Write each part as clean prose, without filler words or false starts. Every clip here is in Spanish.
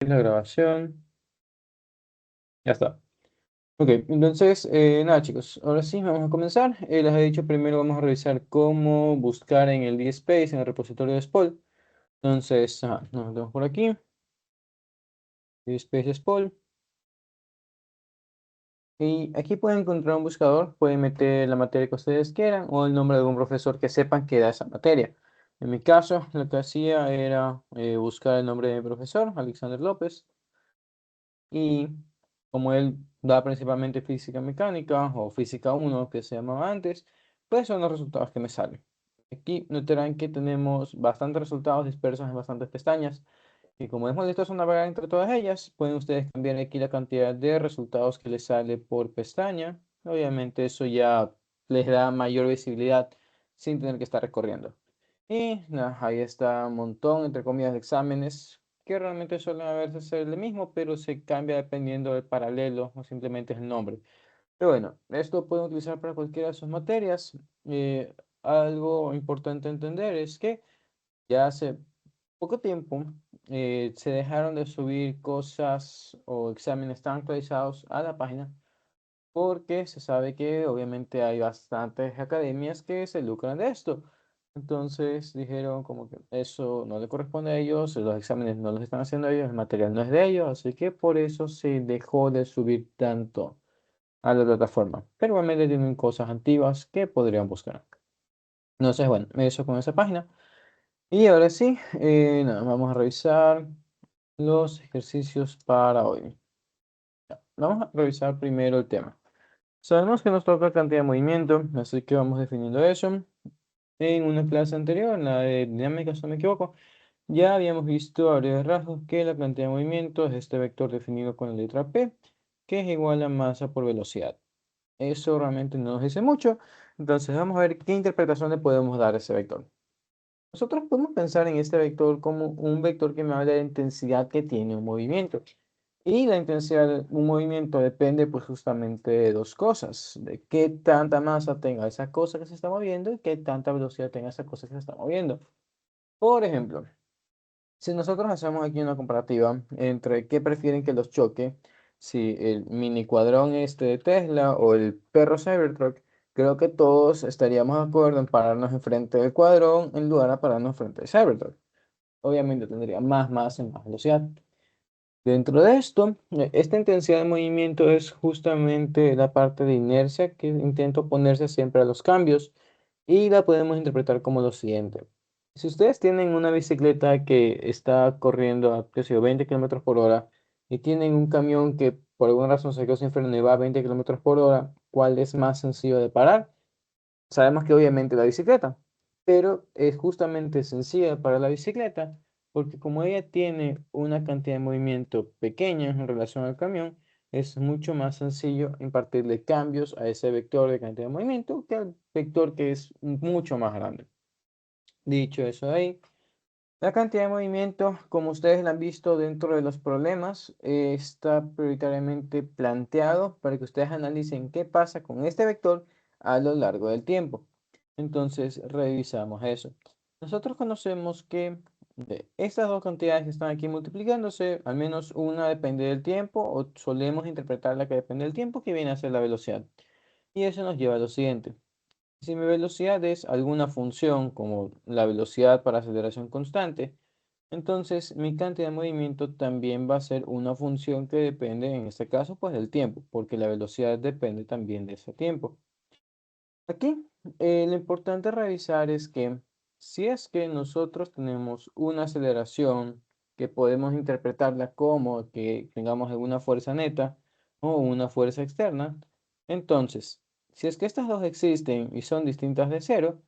la grabación. Ya está. Ok, entonces, nada chicos, ahora sí vamos a comenzar. Les he dicho primero vamos a revisar cómo buscar en el DSpace, en el repositorio de Spol. Entonces, nos metemos por aquí, DSpace Spol. Y aquí pueden encontrar un buscador, pueden meter la materia que ustedes quieran o el nombre de algún profesor que sepan que da esa materia. En mi caso, lo que hacía era buscar el nombre de mi profesor, Alexander López. Y como él da principalmente física mecánica o física uno que se llamaba antes, pues son los resultados que me salen. Aquí notarán que tenemos bastantes resultados dispersos en bastantes pestañas. Y como es molestoso navegar entre todas ellas, pueden ustedes cambiar aquí la cantidad de resultados que les sale por pestaña. Obviamente eso ya les da mayor visibilidad sin tener que estar recorriendo. Y nada, ahí está un montón, entre comillas, de exámenes que realmente suelen haberse ser el mismo, pero se cambia dependiendo del paralelo o simplemente es el nombre. Pero bueno, esto lo pueden utilizar para cualquiera de sus materias. Algo importante a entender es que ya hace poco tiempo se dejaron de subir cosas o exámenes tan actualizados a la página porque se sabe que obviamente hay bastantes academias que se lucran de esto. Entonces dijeron como que eso no le corresponde a ellos, los exámenes no los están haciendo ellos, el material no es de ellos, así que por eso se dejó de subir tanto a la plataforma. Pero igualmente tienen cosas antiguas que podrían buscar. Entonces, bueno, eso con esa página. Y ahora sí, nada, vamos a revisar los ejercicios para hoy. Vamos a revisar primero el tema. Sabemos que nos toca cantidad de movimiento, así que vamos definiendo eso. En una clase anterior, en la de dinámica, si no me equivoco, ya habíamos visto a breves rasgos que la cantidad de movimiento es este vector definido con la letra P, que es igual a masa por velocidad. Eso realmente no nos dice mucho, entonces vamos a ver qué interpretación le podemos dar a ese vector. Nosotros podemos pensar en este vector como un vector que me habla de la intensidad que tiene un movimiento. Y la intensidad de un movimiento depende pues justamente de dos cosas, de qué tanta masa tenga esa cosa que se está moviendo y qué tanta velocidad tenga esa cosa que se está moviendo. Por ejemplo, si nosotros hacemos aquí una comparativa entre qué prefieren que los choque, si el mini cuadrón este de Tesla o el perro Cybertruck, creo que todos estaríamos de acuerdo en pararnos enfrente del cuadrón en lugar de pararnos enfrente del Cybertruck. Obviamente tendría más masa y más velocidad. Dentro de esto, esta intensidad de movimiento es justamente la parte de inercia que intenta oponerse siempre a los cambios y la podemos interpretar como lo siguiente. Si ustedes tienen una bicicleta que está corriendo a, qué sé yo, 20 kilómetros por hora y tienen un camión que por alguna razón se quedó sin freno y va a 20 kilómetros por hora, ¿cuál es más sencillo de parar? Sabemos que obviamente la bicicleta, pero es justamente sencilla para la bicicleta porque como ella tiene una cantidad de movimiento pequeña en relación al camión, es mucho más sencillo impartirle cambios a ese vector de cantidad de movimiento que al vector que es mucho más grande. Dicho eso de ahí, la cantidad de movimiento, como ustedes la han visto dentro de los problemas, está prioritariamente planteado para que ustedes analicen qué pasa con este vector a lo largo del tiempo. Entonces, revisamos eso. Nosotros conocemos que de estas dos cantidades que están aquí multiplicándose, al menos una depende del tiempo, o solemos interpretar la que depende del tiempo, que viene a ser la velocidad. Y eso nos lleva a lo siguiente. Si mi velocidad es alguna función como la velocidad para aceleración constante, entonces mi cantidad de movimiento también va a ser una función que depende, en este caso, pues del tiempo, porque la velocidad depende también de ese tiempo. Aquí, lo importante a revisar es que si es que nosotros tenemos una aceleración que podemos interpretarla como que tengamos alguna fuerza neta o una fuerza externa, entonces, si es que estas dos existen y son distintas de cero,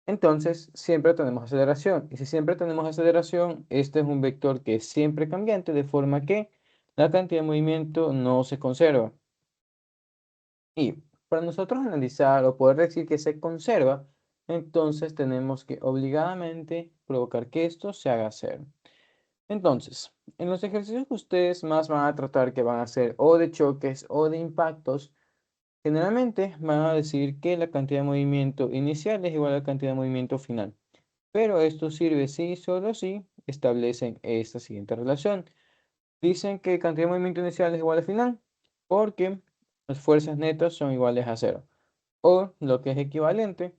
entonces siempre tenemos aceleración. Y si siempre tenemos aceleración, este es un vector que es siempre cambiante, de forma que la cantidad de movimiento no se conserva. Y para nosotros analizar o poder decir que se conserva, entonces tenemos que obligadamente provocar que esto se haga cero. Entonces, en los ejercicios que ustedes más van a tratar que van a ser o de choques o de impactos, generalmente van a decir que la cantidad de movimiento inicial es igual a la cantidad de movimiento final. Pero esto sirve si solo si establecen esta siguiente relación. Dicen que cantidad de movimiento inicial es igual al final porque las fuerzas netas son iguales a cero. O lo que es equivalente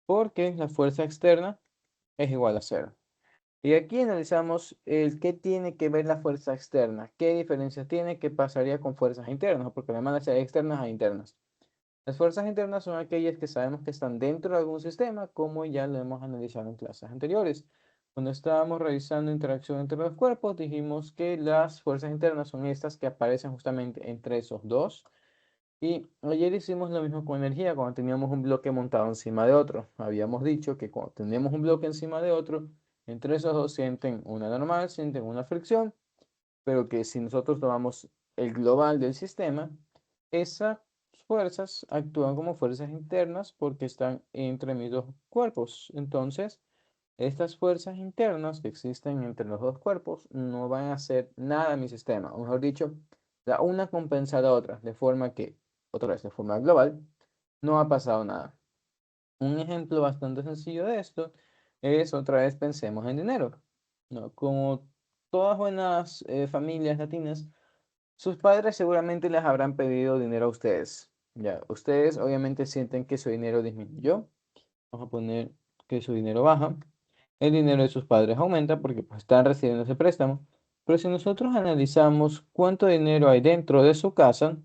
porque la fuerza externa es igual a cero. Y aquí analizamos el qué tiene que ver la fuerza externa, qué diferencia tiene, qué pasaría con fuerzas internas, porque además hay externas e internas. Las fuerzas internas son aquellas que sabemos que están dentro de algún sistema, como ya lo hemos analizado en clases anteriores. Cuando estábamos revisando interacción entre los cuerpos, dijimos que las fuerzas internas son estas que aparecen justamente entre esos dos. Y ayer hicimos lo mismo con energía, cuando teníamos un bloque montado encima de otro. Habíamos dicho que cuando tenemos un bloque encima de otro, entre esos dos sienten una normal, sienten una fricción, pero que si nosotros tomamos el global del sistema, esas fuerzas actúan como fuerzas internas porque están entre mis dos cuerpos. Entonces, estas fuerzas internas que existen entre los dos cuerpos no van a hacer nada a mi sistema. O mejor dicho, la una compensa a la otra, de forma que, otra vez, de forma global, no ha pasado nada. Un ejemplo bastante sencillo de esto es, otra vez, pensemos en dinero, ¿no? Como todas buenas familias latinas, sus padres seguramente les habrán pedido dinero a ustedes. Ya, ustedes obviamente sienten que su dinero disminuyó. Vamos a poner que su dinero baja. El dinero de sus padres aumenta porque pues, están recibiendo ese préstamo. Pero si nosotros analizamos cuánto dinero hay dentro de su casa,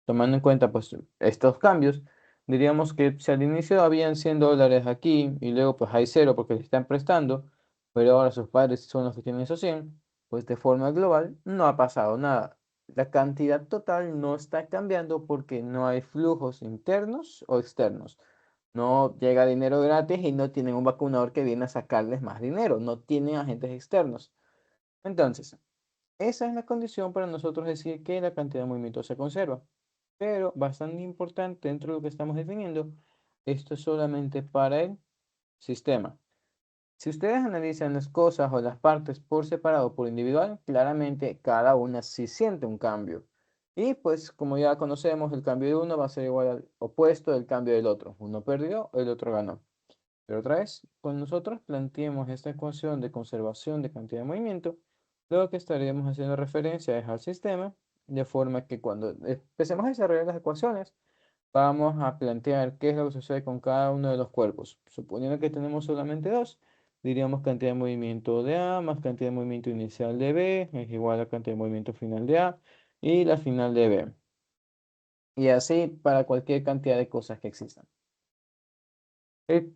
tomando en cuenta pues, estos cambios, diríamos que si al inicio habían $100 aquí y luego pues hay cero porque les están prestando, pero ahora sus padres son los que tienen esos 100, pues de forma global no ha pasado nada. La cantidad total no está cambiando porque no hay flujos internos o externos. No llega dinero gratis y no tienen un vacunador que viene a sacarles más dinero. No tienen agentes externos. Entonces, esa es la condición para nosotros decir que la cantidad de movimiento se conserva. Pero bastante importante dentro de lo que estamos definiendo, esto es solamente para el sistema. Si ustedes analizan las cosas o las partes por separado o por individual, claramente cada una sí siente un cambio. Y pues como ya conocemos, el cambio de uno va a ser igual al opuesto del cambio del otro. Uno perdió, el otro ganó. Pero otra vez, cuando nosotros planteemos esta ecuación de conservación de cantidad de movimiento, lo que estaríamos haciendo referencia es al sistema, de forma que cuando empecemos a desarrollar las ecuaciones, vamos a plantear qué es lo que sucede con cada uno de los cuerpos. Suponiendo que tenemos solamente dos, diríamos cantidad de movimiento de A más cantidad de movimiento inicial de B es igual a cantidad de movimiento final de A y la final de B. Y así para cualquier cantidad de cosas que existan.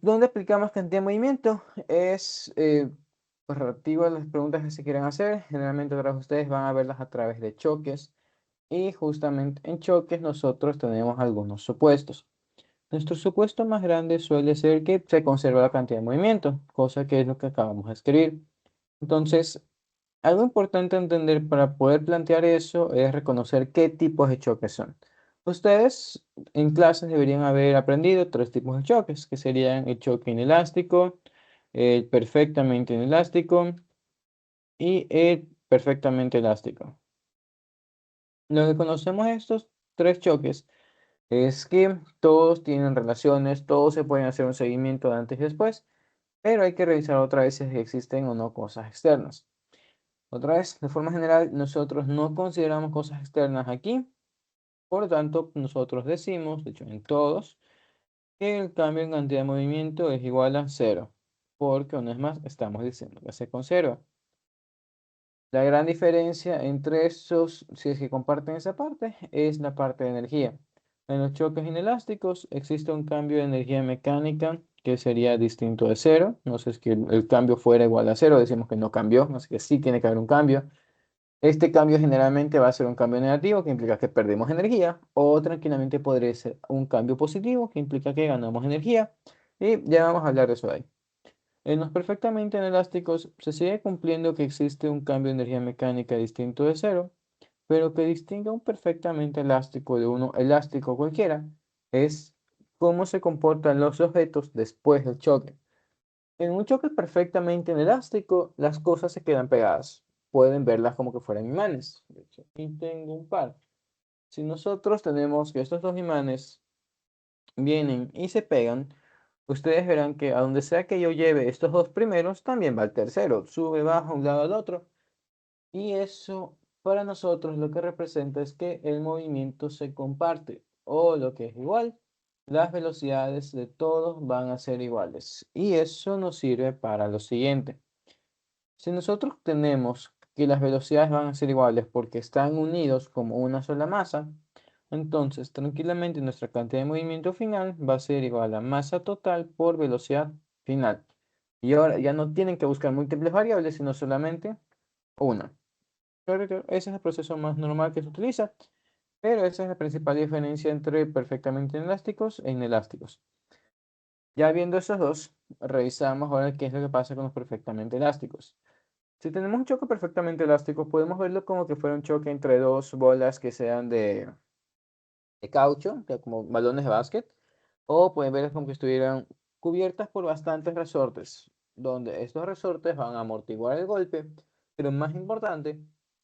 ¿Dónde aplicamos cantidad de movimiento? Es pues, relativo a las preguntas que se quieran hacer. Generalmente todos ustedes van a verlas a través de choques. Y justamente en choques nosotros tenemos algunos supuestos. Nuestro supuesto más grande suele ser que se conserva la cantidad de movimiento, cosa que es lo que acabamos de escribir. Entonces, algo importante a entender para poder plantear eso es reconocer qué tipos de choques son. Ustedes en clases deberían haber aprendido tres tipos de choques, que serían el choque inelástico, el perfectamente inelástico y el perfectamente elástico. Lo que conocemos estos tres choques es que todos tienen relaciones, todos se pueden hacer un seguimiento de antes y después, pero hay que revisar otra vez si existen o no cosas externas. Otra vez, de forma general, nosotros no consideramos cosas externas aquí, por lo tanto, nosotros decimos, de hecho en todos, que el cambio en cantidad de movimiento es igual a cero, porque una vez más estamos diciendo que se conserva. La gran diferencia entre esos, si es que comparten esa parte, es la parte de energía. En los choques inelásticos existe un cambio de energía mecánica que sería distinto de cero. No sé si es que el cambio fuera igual a cero, decimos que no cambió, así que sí tiene que haber un cambio. Este cambio generalmente va a ser un cambio negativo que implica que perdemos energía o tranquilamente podría ser un cambio positivo que implica que ganamos energía y ya vamos a hablar de eso ahí. En los perfectamente inelásticos se sigue cumpliendo que existe un cambio de energía mecánica distinto de cero, pero que distinga un perfectamente elástico de uno elástico cualquiera es cómo se comportan los objetos después del choque. En un choque perfectamente inelástico, las cosas se quedan pegadas. Pueden verlas como que fueran imanes. De hecho, aquí tengo un par. Si nosotros tenemos que estos dos imanes vienen y se pegan, ustedes verán que a donde sea que yo lleve estos dos primeros, también va el tercero. Sube, baja, un lado al otro. Y eso para nosotros lo que representa es que el movimiento se comparte, o lo que es igual, las velocidades de todos van a ser iguales. Y eso nos sirve para lo siguiente. Si nosotros tenemos que las velocidades van a ser iguales porque están unidos como una sola masa, entonces tranquilamente nuestra cantidad de movimiento final va a ser igual a masa total por velocidad final. Y ahora ya no tienen que buscar múltiples variables, sino solamente una. Ese es el proceso más normal que se utiliza, pero esa es la principal diferencia entre perfectamente elásticos e inelásticos. Ya viendo esos dos, revisamos ahora qué es lo que pasa con los perfectamente elásticos. Si tenemos un choque perfectamente elástico, podemos verlo como que fuera un choque entre dos bolas que sean de caucho, como balones de básquet, o pueden verlo como que estuvieran cubiertas por bastantes resortes, donde estos resortes van a amortiguar el golpe, pero más importante,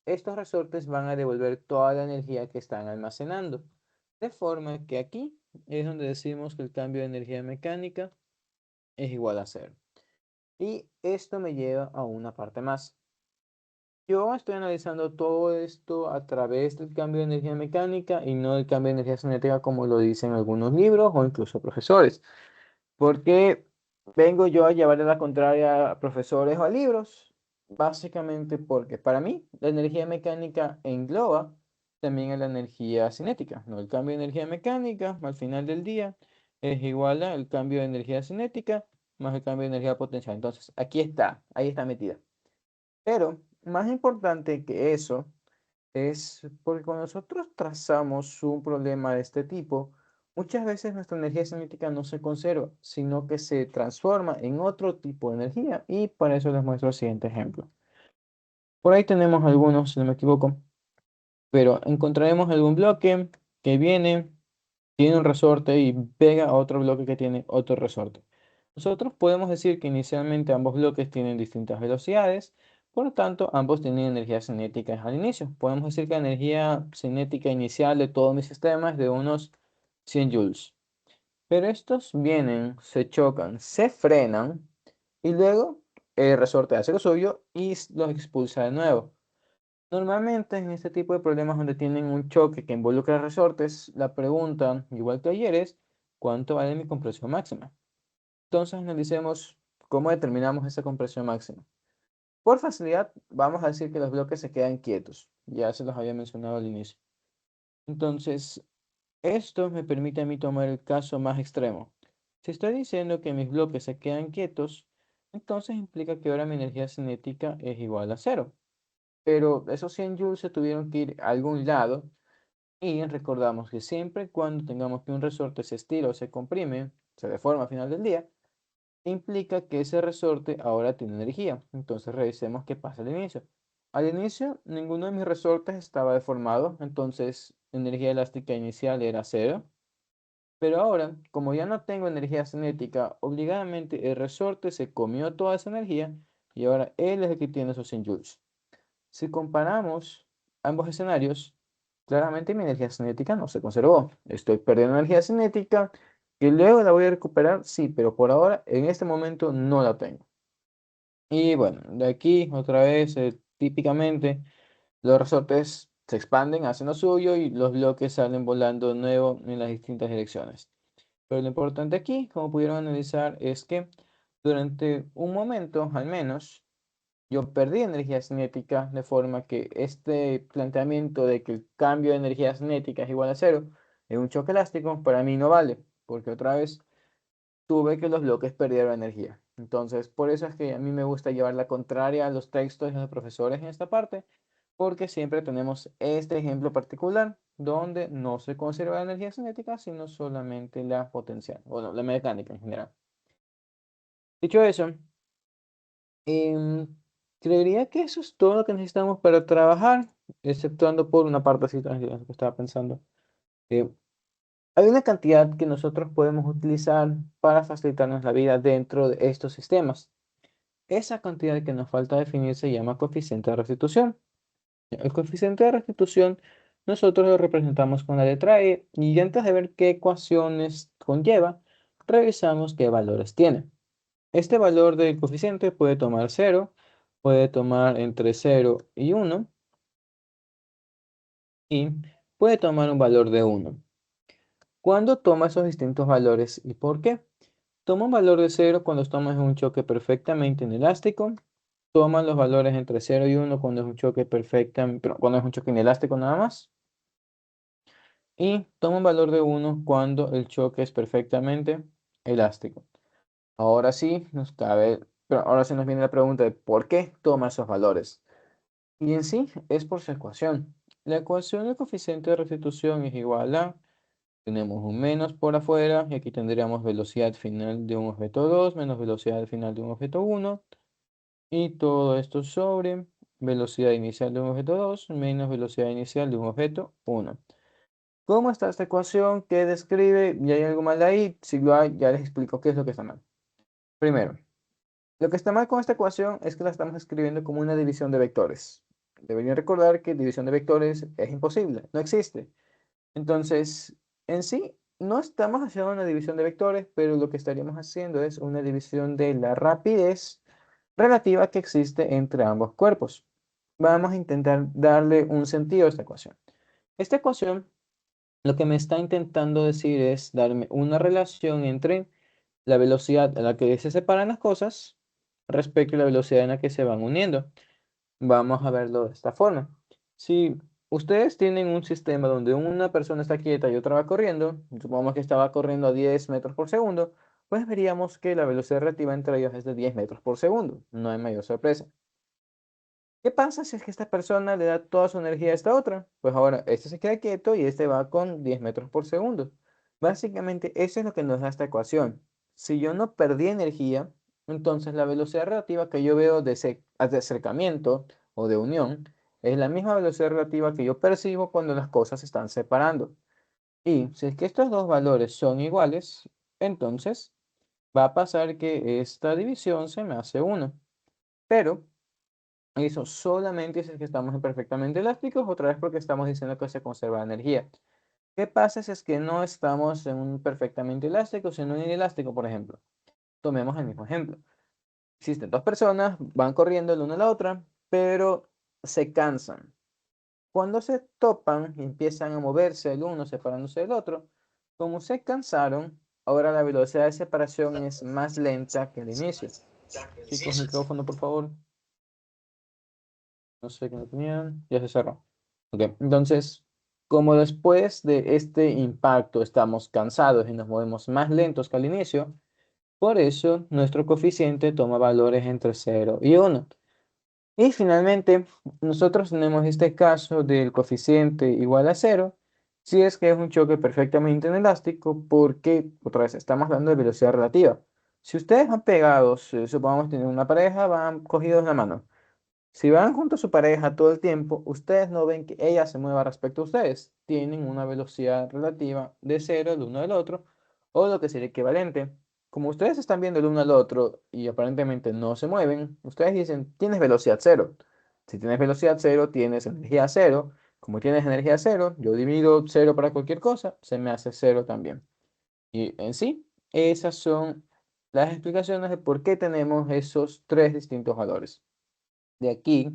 estos resortes van a devolver toda la energía que están almacenando. De forma que aquí es donde decimos que el cambio de energía mecánica es igual a cero. Y esto me lleva a una parte más. Yo estoy analizando todo esto a través del cambio de energía mecánica y no del cambio de energía cinética como lo dicen algunos libros o incluso profesores. ¿Por qué vengo yo a llevarle la contraria a profesores o a libros? Básicamente porque para mí la energía mecánica engloba también a la energía cinética, ¿no? El cambio de energía mecánica al final del día es igual al cambio de energía cinética más el cambio de energía potencial. Entonces, aquí está, ahí está metida. Pero más importante que eso es porque cuando nosotros trazamos un problema de este tipo, muchas veces nuestra energía cinética no se conserva, sino que se transforma en otro tipo de energía. Y para eso les muestro el siguiente ejemplo. Por ahí tenemos algunos, si no me equivoco, pero encontraremos algún bloque que viene, tiene un resorte y pega a otro bloque que tiene otro resorte. Nosotros podemos decir que inicialmente ambos bloques tienen distintas velocidades, por lo tanto ambos tienen energía cinética al inicio. Podemos decir que la energía cinética inicial de todo mi sistema es de unos 100 joules. Pero estos vienen, se chocan, se frenan y luego el resorte hace lo suyo y los expulsa de nuevo. Normalmente en este tipo de problemas donde tienen un choque que involucra resortes, la pregunta, igual que ayer, es ¿cuánto vale mi compresión máxima? Entonces analicemos cómo determinamos esa compresión máxima. Por facilidad, vamos a decir que los bloques se quedan quietos. Ya se los había mencionado al inicio. Entonces, esto me permite a mí tomar el caso más extremo. Si estoy diciendo que mis bloques se quedan quietos, entonces implica que ahora mi energía cinética es igual a cero. Pero esos 100 joules se tuvieron que ir a algún lado y recordamos que siempre cuando tengamos que un resorte se estira o se comprime, se deforma al final del día, implica que ese resorte ahora tiene energía. Entonces revisemos qué pasa al inicio. Al inicio, ninguno de mis resortes estaba deformado, entonces energía elástica inicial era cero. Pero ahora, como ya no tengo energía cinética, obligadamente el resorte se comió toda esa energía y ahora él es el que tiene esos 100 joules. Si comparamos ambos escenarios, claramente mi energía cinética no se conservó. Estoy perdiendo energía cinética que luego la voy a recuperar, sí, pero por ahora, en este momento, no la tengo. Y bueno, de aquí otra vez, típicamente, los resortes se expanden, hacen lo suyo y los bloques salen volando de nuevo en las distintas direcciones. Pero lo importante aquí, como pudieron analizar, es que durante un momento, al menos, yo perdí energía cinética de forma que este planteamiento de que el cambio de energía cinética es igual a cero en un choque elástico para mí no vale, porque otra vez tuve que los bloques perdieron energía. Entonces, por eso es que a mí me gusta llevar la contraria a los textos de los profesores en esta parte, porque siempre tenemos este ejemplo particular donde no se conserva la energía cinética, sino solamente la potencial, bueno, la mecánica en general. Dicho eso, Em, creería que eso es todo lo que necesitamos para trabajar, exceptuando por una partecita que estaba pensando. Eh, Hay una cantidad que nosotros podemos utilizar para facilitarnos la vida dentro de estos sistemas. Esa cantidad que nos falta definir se llama coeficiente de restitución. El coeficiente de restitución nosotros lo representamos con la letra E y antes de ver qué ecuaciones conlleva, revisamos qué valores tiene. Este valor del coeficiente puede tomar cero, puede tomar entre cero y uno, y puede tomar un valor de 1. ¿Cuándo toma esos distintos valores y por qué? Toma un valor de 0 cuando estamos en un choque perfectamente inelástico. Toma los valores entre 0 y 1 cuando es un choque cuando es un choque inelástico nada más. Y toma un valor de 1 cuando el choque es perfectamente elástico. Ahora sí pero ahora sí nos viene la pregunta de por qué toma esos valores. Y en sí es por su ecuación. La ecuación del coeficiente de restitución es igual a, tenemos un menos por afuera y aquí tendríamos velocidad final de un objeto 2 menos velocidad final de un objeto 1 y todo esto sobre velocidad inicial de un objeto 2 menos velocidad inicial de un objeto 1. ¿Cómo está esta ecuación? ¿Qué describe? ¿Y hay algo mal ahí? Si lo hay, ya les explico qué es lo que está mal. Primero, lo que está mal con esta ecuación es que la estamos escribiendo como una división de vectores. Deberían recordar que división de vectores es imposible, no existe. Entonces, en sí, no estamos haciendo una división de vectores, pero lo que estaríamos haciendo es una división de la rapidez relativa que existe entre ambos cuerpos. Vamos a intentar darle un sentido a esta ecuación. Esta ecuación lo que me está intentando decir es darme una relación entre la velocidad a la que se separan las cosas respecto a la velocidad en la que se van uniendo. Vamos a verlo de esta forma. Si ustedes tienen un sistema donde una persona está quieta y otra va corriendo, supongamos que estaba corriendo a 10 metros por segundo, pues veríamos que la velocidad relativa entre ellos es de 10 metros por segundo. No hay mayor sorpresa. ¿Qué pasa si es que esta persona le da toda su energía a esta otra? Pues ahora este se queda quieto y este va con 10 metros por segundo. Básicamente eso es lo que nos da esta ecuación. Si yo no perdí energía, entonces la velocidad relativa que yo veo de acercamiento o de unión es la misma velocidad relativa que yo percibo cuando las cosas se están separando. Y si es que estos dos valores son iguales, entonces va a pasar que esta división se me hace 1. Pero eso solamente si es que estamos en perfectamente elásticos, otra vez porque estamos diciendo que se conserva energía. ¿Qué pasa si es que no estamos en un perfectamente elástico, sino en un inelástico, por ejemplo? Tomemos el mismo ejemplo. Existen dos personas, van corriendo la una a la otra, pero se cansan. Cuando se topan y empiezan a moverse el uno separándose del otro, como se cansaron, ahora la velocidad de separación es más lenta que al inicio. Chicos, micrófono, por favor. No sé qué no tenían. Ya se cerró. Ok, entonces, como después de este impacto estamos cansados y nos movemos más lentos que al inicio, por eso nuestro coeficiente toma valores entre 0 y 1. Y finalmente, nosotros tenemos este caso del coeficiente igual a 0, si es que es un choque perfectamente inelástico, porque otra vez estamos hablando de velocidad relativa. Si ustedes van pegados, supongamos que tienen una pareja, van cogidos de la mano. Si van junto a su pareja todo el tiempo, ustedes no ven que ella se mueva respecto a ustedes. Tienen una velocidad relativa de 0 el uno del otro, o lo que sería equivalente. Como ustedes están viendo el uno al otro y aparentemente no se mueven, ustedes dicen, tienes velocidad 0. Si tienes velocidad 0, tienes energía 0. Como tienes energía 0, yo divido 0 para cualquier cosa, se me hace 0 también. Y en sí, esas son las explicaciones de por qué tenemos esos tres distintos valores. De aquí,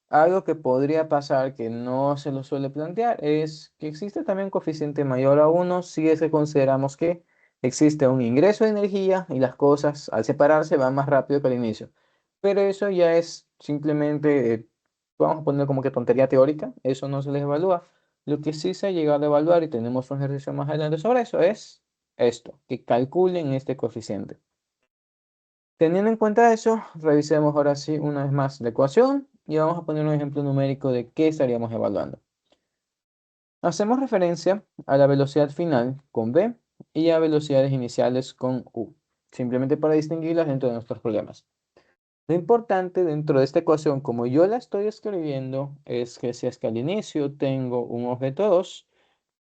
algo que podría pasar que no se lo suele plantear es que existe también un coeficiente mayor a 1 si es que consideramos que existe un ingreso de energía y las cosas al separarse van más rápido que al inicio. Pero eso ya es simplemente, vamos a poner como que tontería teórica, eso no se les evalúa. Lo que sí se ha llegado a evaluar y tenemos un ejercicio más adelante sobre eso es esto, que calculen este coeficiente. Teniendo en cuenta eso, revisemos ahora sí una vez más la ecuación y vamos a poner un ejemplo numérico de qué estaríamos evaluando. Hacemos referencia a la velocidad final con v y a velocidades iniciales con u, simplemente para distinguirlas dentro de nuestros problemas. Lo importante dentro de esta ecuación, como yo la estoy escribiendo, es que si es que al inicio tengo un objeto 2,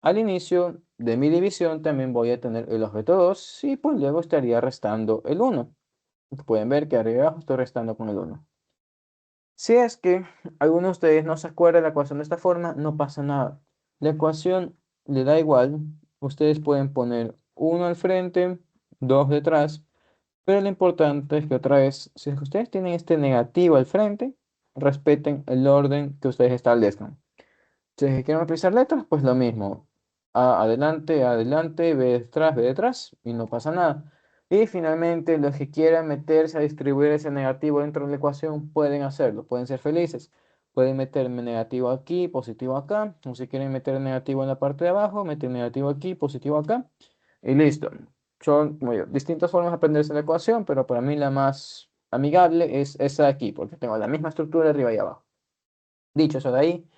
al inicio de mi división también voy a tener el objeto 2 y pues luego estaría restando el 1. Pueden ver que arriba abajo estoy restando con el 1. Si es que alguno de ustedes no se acuerda de la ecuación de esta forma, no pasa nada. La ecuación le da igual. Ustedes pueden poner 1 al frente, 2 detrás, pero lo importante es que otra vez, si es que ustedes tienen este negativo al frente, respeten el orden que ustedes establezcan. Si es que quieren utilizar letras, pues lo mismo. A adelante, B detrás, y no pasa nada. Y finalmente, los que quieran meterse a distribuir ese negativo dentro de la ecuación, pueden hacerlo, pueden ser felices. Pueden meter negativo aquí, positivo acá. O si quieren meter negativo en la parte de abajo, meten negativo aquí, positivo acá. Y listo. Son como yo, distintas formas de aprenderse la ecuación, pero para mí la más amigable es esa de aquí, porque tengo la misma estructura arriba y abajo. Dicho eso de ahí,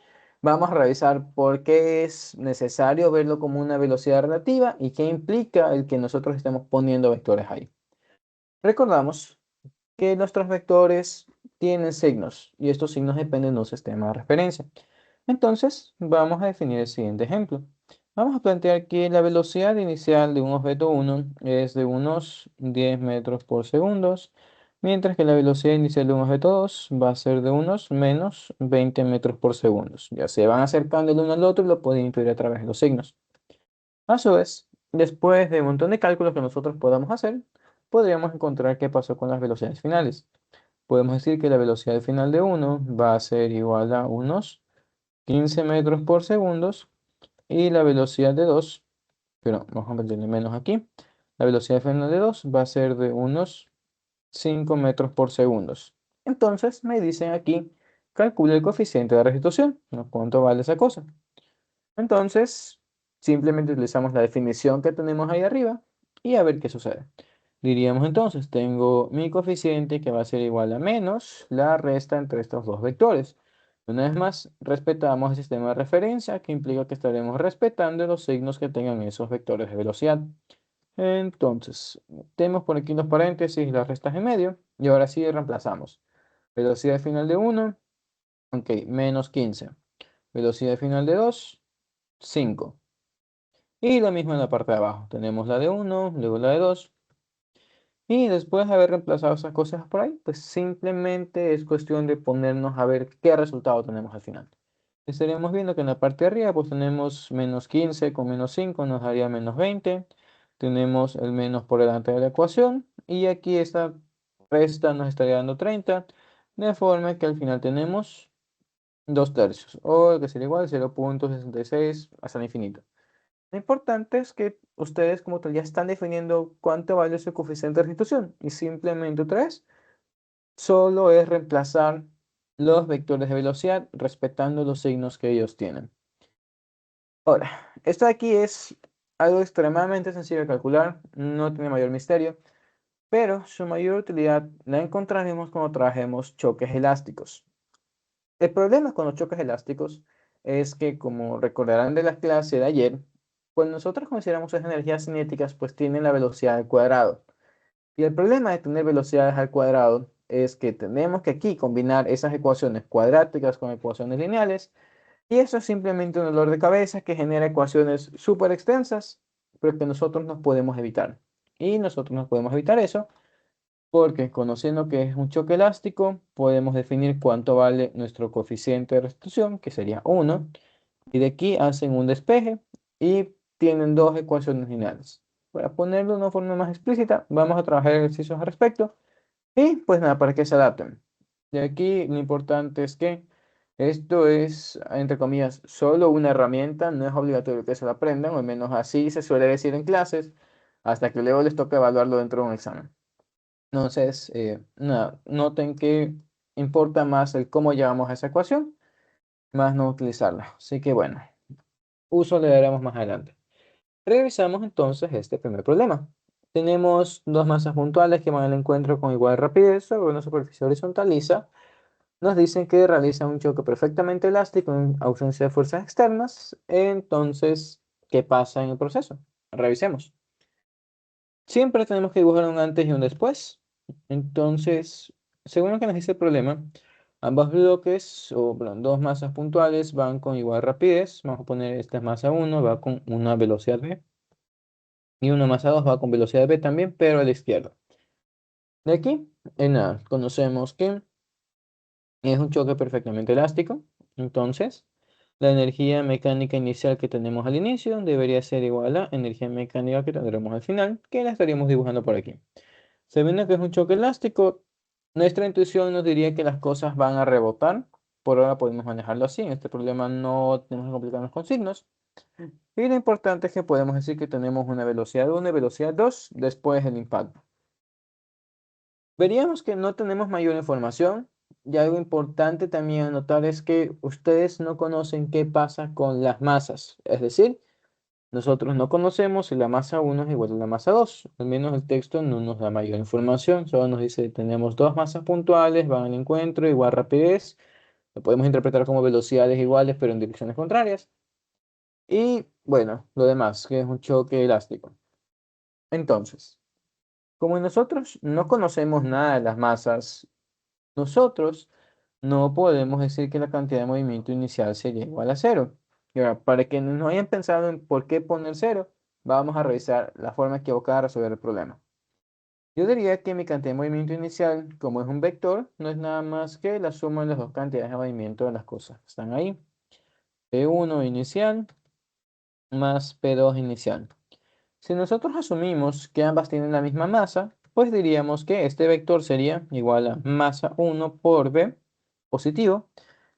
vamos a revisar por qué es necesario verlo como una velocidad relativa y qué implica el que nosotros estemos poniendo vectores ahí. Recordamos que nuestros vectores tienen signos y estos signos dependen de un sistema de referencia. Entonces, vamos a definir el siguiente ejemplo. Vamos a plantear que la velocidad inicial de un objeto 1 es de unos 10 metros por segundo, mientras que la velocidad inicial de un objeto 2 va a ser de unos menos 20 metros por segundo. Ya se van acercando el uno al otro y lo pueden intuir a través de los signos. A su vez, después de un montón de cálculos que nosotros podamos hacer, podríamos encontrar qué pasó con las velocidades finales. Podemos decir que la velocidad final de uno va a ser igual a unos 15 metros por segundo y la velocidad de 2, pero vamos a meterle menos aquí, la velocidad final de 2 va a ser de unos 5 metros por segundo. Entonces me dicen aquí, calcule el coeficiente de restitución, ¿no? ¿Cuánto vale esa cosa? Entonces, simplemente utilizamos la definición que tenemos ahí arriba y a ver qué sucede. Diríamos entonces, tengo mi coeficiente que va a ser igual a menos la resta entre estos dos vectores. Una vez más, respetamos el sistema de referencia, que implica que estaremos respetando los signos que tengan esos vectores de velocidad. Entonces, tenemos por aquí los paréntesis, las restas en medio, y ahora sí reemplazamos. Velocidad final de uno, ok, menos 15. Velocidad final de 2, 5. Y lo mismo en la parte de abajo. Tenemos la de uno, luego la de 2. Y después de haber reemplazado esas cosas por ahí, pues simplemente es cuestión de ponernos a ver qué resultado tenemos al final. Estaríamos viendo que en la parte de arriba pues tenemos menos 15 con menos 5 nos daría menos 20. Tenemos el menos por delante de la ecuación y aquí esta resta nos estaría dando 30. De forma que al final tenemos 2 tercios o que sería igual 0,66 hasta el infinito. Lo importante es que ustedes como tal ya están definiendo cuánto vale su coeficiente de restitución y simplemente otra vez solo es reemplazar los vectores de velocidad respetando los signos que ellos tienen. Ahora, esto de aquí es algo extremadamente sencillo de calcular, no tiene mayor misterio, pero su mayor utilidad la encontraremos cuando trabajemos choques elásticos. El problema con los choques elásticos es que, como recordarán de la clase de ayer, cuando nosotros consideramos esas energías cinéticas, pues tienen la velocidad al cuadrado. Y el problema de tener velocidades al cuadrado es que tenemos que aquí combinar esas ecuaciones cuadráticas con ecuaciones lineales, y eso es simplemente un dolor de cabeza que genera ecuaciones súper extensas, pero que nosotros nos podemos evitar. Y nosotros nos podemos evitar eso porque conociendo que es un choque elástico, podemos definir cuánto vale nuestro coeficiente de restitución, que sería 1, y de aquí hacen un despeje y tienen dos ecuaciones lineales. Para ponerlo de una forma más explícita, vamos a trabajar ejercicios al respecto y pues nada, para que se adapten. De aquí lo importante es que esto es, entre comillas, solo una herramienta, no es obligatorio que se la aprendan, o al menos así se suele decir en clases, hasta que luego les toque evaluarlo dentro de un examen. Entonces, nada, noten que importa más el cómo llegamos a esa ecuación, más no utilizarla. Así que bueno, uso le daremos más adelante. Revisamos entonces este primer problema. Tenemos dos masas puntuales que van al encuentro con igual rapidez sobre una superficie horizontal lisa. Nos dicen que realizan un choque perfectamente elástico en ausencia de fuerzas externas. Entonces, ¿qué pasa en el proceso? Revisemos. Siempre tenemos que dibujar un antes y un después. Entonces, según lo que nos dice el problema, ambos bloques, o perdón, dos masas puntuales van con igual rapidez. Vamos a poner esta es masa 1, va con una velocidad v. Y una masa 2 va con velocidad v también, pero a la izquierda. De aquí, en nada, conocemos que es un choque perfectamente elástico. Entonces, la energía mecánica inicial que tenemos al inicio debería ser igual a la energía mecánica que tendremos al final, que la estaríamos dibujando por aquí. Sabiendo que es un choque elástico, nuestra intuición nos diría que las cosas van a rebotar. por ahora podemos manejarlo así. En este problema no tenemos que complicarnos con signos. Y lo importante es que podemos decir que tenemos una velocidad 1 y velocidad 2 después del impacto. Veríamos que no tenemos mayor información. Y algo importante también a notar es que ustedes no conocen qué pasa con las masas. Es decir, nosotros no conocemos si la masa 1 es igual a la masa 2. Al menos el texto no nos da mayor información. Solo nos dice que tenemos dos masas puntuales, van al encuentro, igual rapidez. Lo podemos interpretar como velocidades iguales, pero en direcciones contrarias. Y bueno, lo demás, que es un choque elástico. Entonces, como nosotros no conocemos nada de las masas, nosotros no podemos decir que la cantidad de movimiento inicial sería igual a cero. Y ahora, para que no hayan pensado en por qué poner cero, vamos a revisar la forma equivocada de resolver el problema. Yo diría que mi cantidad de movimiento inicial, como es un vector, no es nada más que la suma de las dos cantidades de movimiento de las cosas que están ahí. P1 inicial más P2 inicial. Si nosotros asumimos que ambas tienen la misma masa, pues diríamos que este vector sería igual a masa 1 por B positivo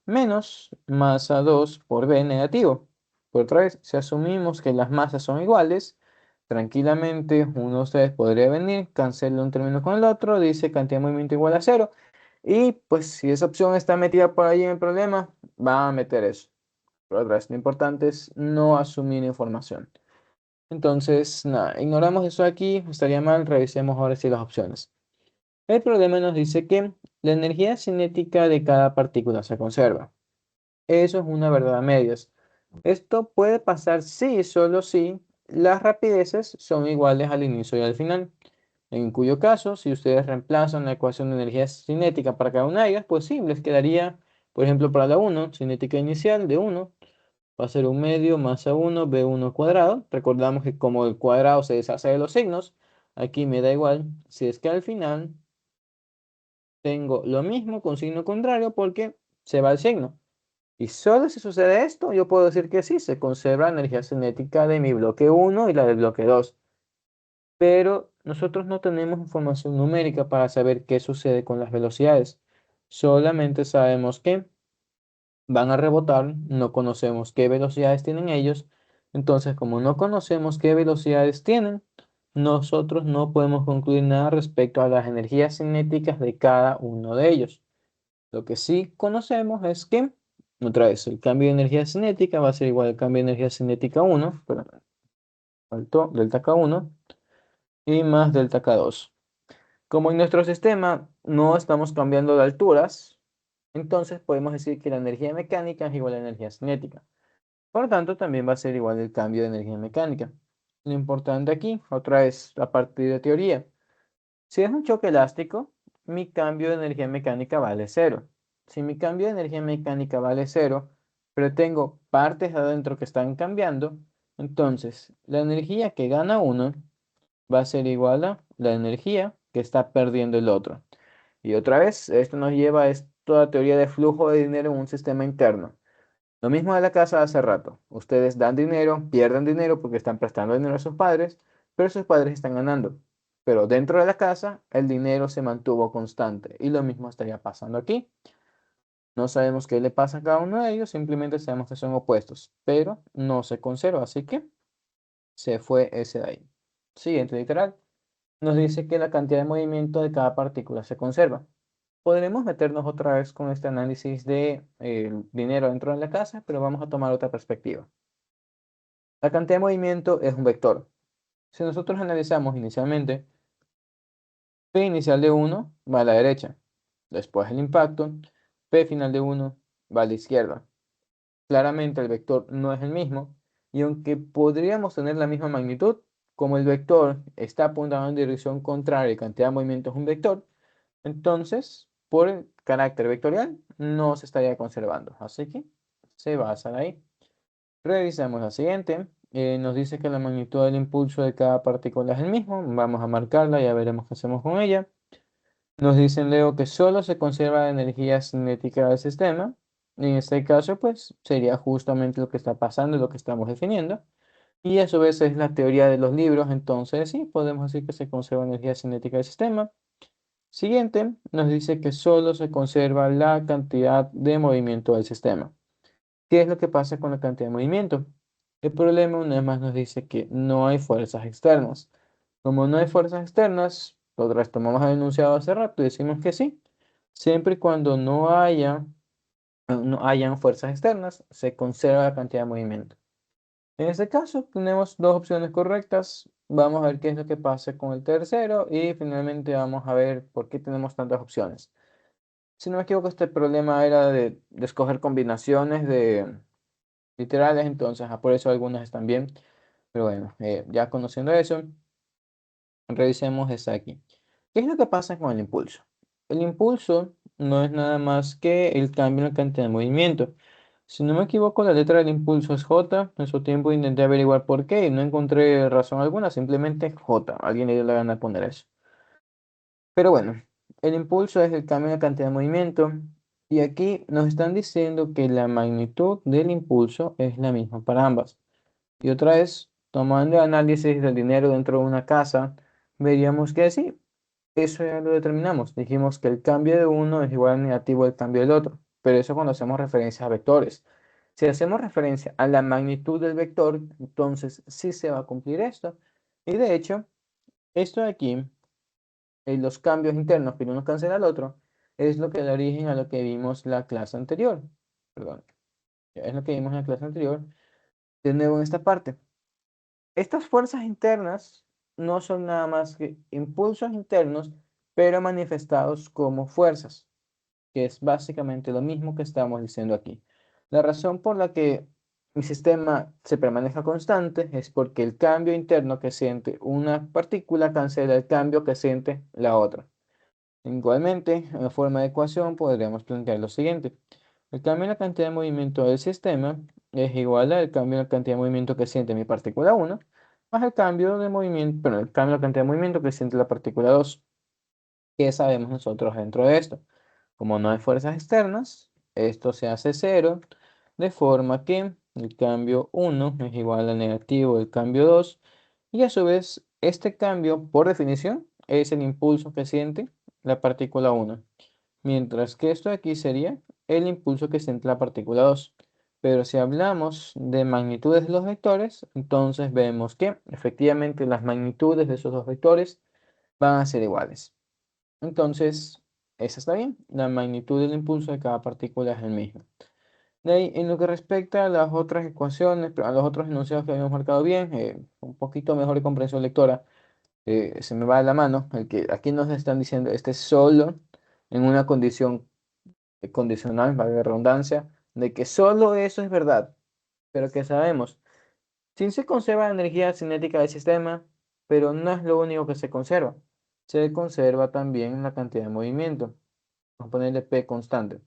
menos masa 2 por B negativo. Por otra vez, si asumimos que las masas son iguales, tranquilamente uno de ustedes podría venir, cancela un término con el otro, dice cantidad de movimiento igual a cero. Y pues si esa opción está metida por ahí en el problema, va a meter eso. Por otra vez, lo importante es no asumir información. Entonces, nada, ignoramos eso aquí, estaría mal, revisemos ahora sí las opciones. El problema nos dice que la energía cinética de cada partícula se conserva. Eso es una verdad a medias. Esto puede pasar si y solo si las rapideces son iguales al inicio y al final. En cuyo caso, si ustedes reemplazan la ecuación de energía cinética para cada una de ellas, pues sí, les quedaría, por ejemplo, para la 1, cinética inicial de 1 va a ser un medio más A1 B1 cuadrado. Recordamos que como el cuadrado se deshace de los signos, aquí me da igual si es que al final tengo lo mismo con signo contrario porque se va el signo. Y solo si sucede esto, yo puedo decir que sí, se conserva la energía cinética de mi bloque 1 y la del bloque 2. Pero nosotros no tenemos información numérica para saber qué sucede con las velocidades. Solamente sabemos que van a rebotar, no conocemos qué velocidades tienen ellos, entonces como no conocemos qué velocidades tienen, nosotros no podemos concluir nada respecto a las energías cinéticas de cada uno de ellos. Lo que sí conocemos es que, otra vez, el cambio de energía cinética va a ser igual al cambio de energía cinética 1, pero faltó delta K1 y más delta K2. Como en nuestro sistema no estamos cambiando de alturas, entonces podemos decir que la energía mecánica es igual a la energía cinética. Por lo tanto, también va a ser igual el cambio de energía mecánica. Lo importante aquí, otra vez, a partir de teoría. Si es un choque elástico, mi cambio de energía mecánica vale cero. Si mi cambio de energía mecánica vale cero, pero tengo partes adentro que están cambiando, entonces la energía que gana uno va a ser igual a la energía que está perdiendo el otro. Y otra vez, esto nos lleva a esta teoría de flujo de dinero en un sistema interno. Lo mismo de la casa de hace rato. Ustedes dan dinero, pierden dinero porque están prestando dinero a sus padres, pero sus padres están ganando. Pero dentro de la casa, el dinero se mantuvo constante. Y lo mismo estaría pasando aquí. No sabemos qué le pasa a cada uno de ellos, simplemente sabemos que son opuestos, pero no se conserva, así que se fue ese de ahí. Siguiente literal. Nos dice que la cantidad de movimiento de cada partícula se conserva. Podremos meternos otra vez con este análisis de dinero dentro de la casa, pero vamos a tomar otra perspectiva. La cantidad de movimiento es un vector. Si nosotros analizamos inicialmente, P inicial de 1 va a la derecha, después el impacto, P final de 1 va a la izquierda. Claramente el vector no es el mismo, y aunque podríamos tener la misma magnitud, como el vector está apuntando en dirección contraria y cantidad de movimiento es un vector, entonces por el carácter vectorial no se estaría conservando. Así que se basa ahí. Revisamos la siguiente. Nos dice que la magnitud del impulso de cada partícula es el mismo. Vamos a marcarla, ya veremos qué hacemos con ella. Nos dicen luego que solo se conserva la energía cinética del sistema. En este caso, pues sería justamente lo que está pasando y lo que estamos definiendo. Y a su vez es la teoría de los libros. Entonces, sí, podemos decir que se conserva energía cinética del sistema. Siguiente, nos dice que solo se conserva la cantidad de movimiento del sistema. ¿Qué es lo que pasa con la cantidad de movimiento? El problema una vez más nos dice que no hay fuerzas externas. Como no hay fuerzas externas, lo retomamos el enunciado hace rato y decimos que sí. Siempre y cuando no hayan fuerzas externas, se conserva la cantidad de movimiento. En este caso, tenemos dos opciones correctas. Vamos a ver qué es lo que pasa con el tercero y finalmente vamos a ver por qué tenemos tantas opciones. Si no me equivoco, este problema era de escoger combinaciones de literales, entonces por eso algunas están bien. Pero bueno, ya conociendo eso, revisemos esta aquí. ¿Qué es lo que pasa con el impulso? El impulso no es nada más que el cambio en la cantidad de movimiento. Si no me equivoco, la letra del impulso es J. En su tiempo intenté averiguar por qué y no encontré razón alguna, simplemente J. Alguien le dio la gana de poner eso. Pero bueno, el impulso es el cambio en la cantidad de movimiento y aquí nos están diciendo que la magnitud del impulso es la misma para ambas. Y otra vez, tomando el análisis del dinero dentro de una casa, veríamos que sí, eso ya lo determinamos. Dijimos que el cambio de uno es igual al negativo del cambio del otro, pero eso cuando hacemos referencia a vectores. Si hacemos referencia a la magnitud del vector, entonces sí se va a cumplir esto. Y de hecho, esto de aquí, los cambios internos que uno cancela al otro, es lo que da origen a lo que vimos la clase anterior. Perdón, es lo que vimos en la clase anterior. De nuevo en esta parte. Estas fuerzas internas no son nada más que impulsos internos, pero manifestados como fuerzas, que es básicamente lo mismo que estamos diciendo aquí. La razón por la que mi sistema se permanezca constante es porque el cambio interno que siente una partícula cancela el cambio que siente la otra. Igualmente, en forma de ecuación podríamos plantear lo siguiente. El cambio en la cantidad de movimiento del sistema es igual al cambio en la cantidad de movimiento que siente mi partícula 1 más el cambio de movimiento, pero el cambio en la cantidad de movimiento que siente la partícula 2. ¿Qué sabemos nosotros dentro de esto? Como no hay fuerzas externas, esto se hace cero, de forma que el cambio 1 es igual al negativo del cambio 2, y a su vez este cambio, por definición, es el impulso que siente la partícula 1, mientras que esto de aquí sería el impulso que siente la partícula 2. Pero si hablamos de magnitudes de los vectores, entonces vemos que efectivamente las magnitudes de esos dos vectores van a ser iguales. Entonces, esa está bien. La magnitud del impulso de cada partícula es el mismo. De ahí, en lo que respecta a las otras ecuaciones, a los otros enunciados que habíamos marcado bien, un poquito mejor de comprensión lectora, se me va de la mano. El que aquí nos están diciendo, este es solo en una condición condicional, valga la redundancia, de que solo eso es verdad. Pero que sabemos, sí se conserva la energía cinética del sistema, pero no es lo único que se conserva. Se conserva también la cantidad de movimiento. Vamos a ponerle P constante.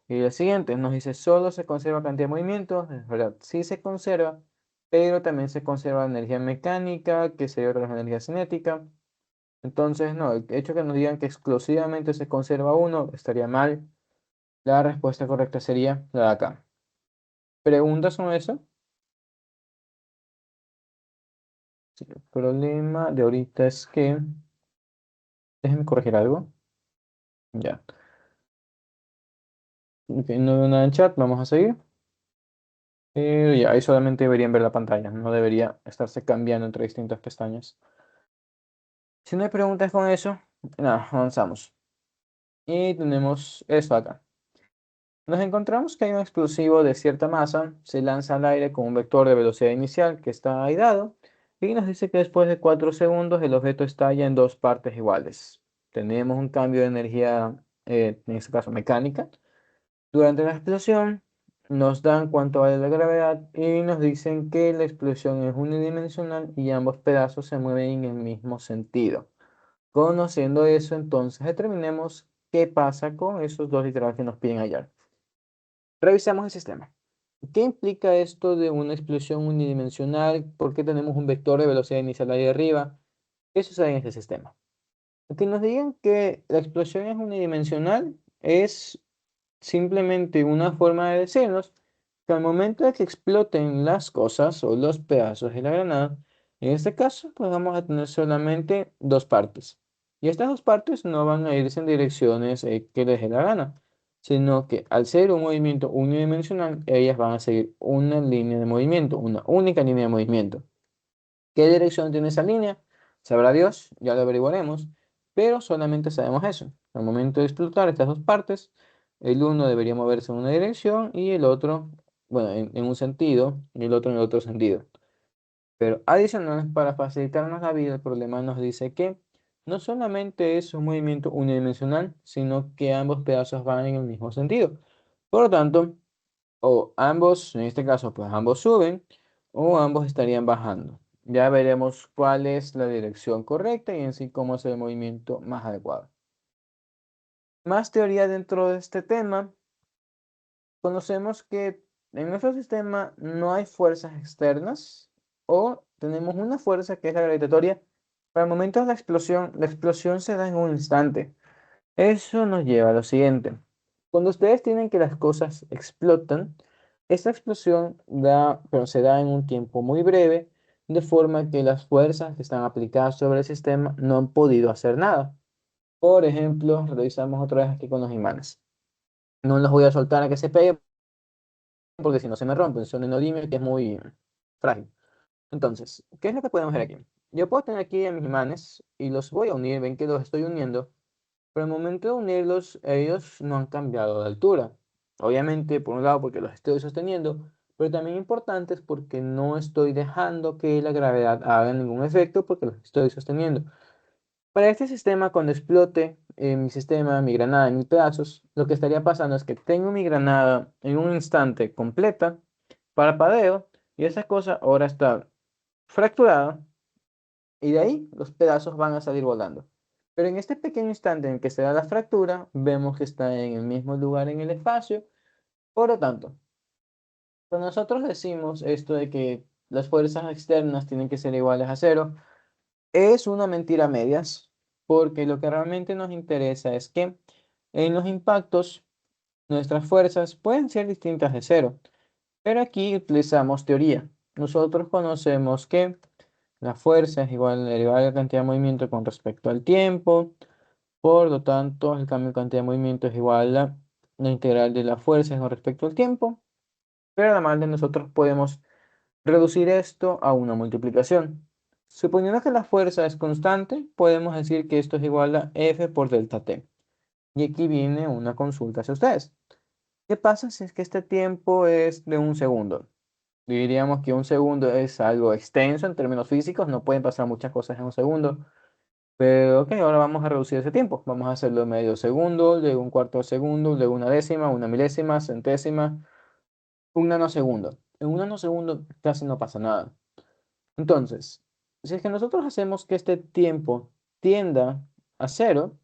Y el siguiente nos dice, solo se conserva cantidad de movimiento. Es verdad, sí se conserva, pero también se conserva energía mecánica, que se otra energía cinética. Entonces, no, el hecho que nos digan que exclusivamente se conserva uno estaría mal. La respuesta correcta sería la de acá. ¿Preguntas sobre eso? Sí, el problema de ahorita es que, déjenme corregir algo. Ya. Ok, no veo nada en chat, vamos a seguir. Pero ya, ahí solamente deberían ver la pantalla, no debería estarse cambiando entre distintas pestañas. Si no hay preguntas con eso, nada, avanzamos. Y tenemos esto acá. Nos encontramos que hay un explosivo de cierta masa, se lanza al aire con un vector de velocidad inicial que está ahí dado, y nos dice que después de 4 segundos el objeto estalla en dos partes iguales. Tenemos un cambio de energía, en este caso mecánica. Durante la explosión nos dan cuánto vale la gravedad y nos dicen que la explosión es unidimensional y ambos pedazos se mueven en el mismo sentido. Conociendo eso, entonces determinemos qué pasa con esos dos literales que nos piden hallar. Revisemos el sistema. ¿Qué implica esto de una explosión unidimensional? ¿Por qué tenemos un vector de velocidad inicial ahí arriba? ¿Qué sucede en este sistema? Que nos digan que la explosión es unidimensional es simplemente una forma de decirnos que al momento de que exploten las cosas o los pedazos de la granada, en este caso, pues vamos a tener solamente dos partes. Y estas dos partes no van a irse en direcciones que les dé la gana, sino que al ser un movimiento unidimensional, ellas van a seguir una línea de movimiento, una única línea de movimiento. ¿Qué dirección tiene esa línea? Sabrá Dios, ya lo averiguaremos, pero solamente sabemos eso. Al momento de explotar estas dos partes, el uno debería moverse en una dirección y el otro, bueno, en un sentido y el otro en el otro sentido. Pero adicional, para facilitarnos la vida, el problema nos dice que no solamente es un movimiento unidimensional, sino que ambos pedazos van en el mismo sentido. Por lo tanto, o ambos, en este caso, pues ambos suben o ambos estarían bajando. Ya veremos cuál es la dirección correcta y en sí cómo es el movimiento más adecuado. Más teoría dentro de este tema. Conocemos que en nuestro sistema no hay fuerzas externas o tenemos una fuerza que es la gravitatoria. Para el momento de la explosión se da en un instante. Eso nos lleva a lo siguiente. Cuando ustedes tienen que las cosas explotan, esta explosión pero se da en un tiempo muy breve, de forma que las fuerzas que están aplicadas sobre el sistema no han podido hacer nada. Por ejemplo, revisamos otra vez aquí con los imanes. No los voy a soltar a que se peguen porque si no se me rompen, son neodymium que es muy frágil. Entonces, ¿qué es lo que podemos ver aquí? Yo puedo tener aquí a mis imanes y los voy a unir, ven que los estoy uniendo, pero al momento de unirlos, ellos no han cambiado de altura. Obviamente, por un lado, porque los estoy sosteniendo, pero también importantes porque no estoy dejando que la gravedad haga ningún efecto porque los estoy sosteniendo. Para este sistema, cuando explote mi sistema, mi granada en mil pedazos, lo que estaría pasando es que tengo mi granada en un instante completa, parpadeo, y esa cosa ahora está fracturada, y de ahí los pedazos van a salir volando. Pero en este pequeño instante en que se da la fractura, vemos que está en el mismo lugar en el espacio. Por lo tanto, cuando nosotros decimos esto de que las fuerzas externas tienen que ser iguales a cero, es una mentira a medias, porque lo que realmente nos interesa es que en los impactos nuestras fuerzas pueden ser distintas de cero, pero aquí utilizamos teoría. Nosotros conocemos que la fuerza es igual a la cantidad de movimiento con respecto al tiempo, por lo tanto el cambio de cantidad de movimiento es igual a la integral de la fuerza con respecto al tiempo, pero además de nosotros podemos reducir esto a una multiplicación. Suponiendo que la fuerza es constante, podemos decir que esto es igual a F por delta T. Y aquí viene una consulta hacia ustedes. ¿Qué pasa si es que este tiempo es de un segundo? Diríamos que un segundo es algo extenso en términos físicos, no pueden pasar muchas cosas en un segundo. Pero ok, ahora vamos a reducir ese tiempo. Vamos a hacerlo medio segundo, luego un cuarto de segundo, luego una décima, una milésima, centésima, un nanosegundo. En un nanosegundo casi no pasa nada. Entonces, si es que nosotros hacemos que este tiempo tienda a cero,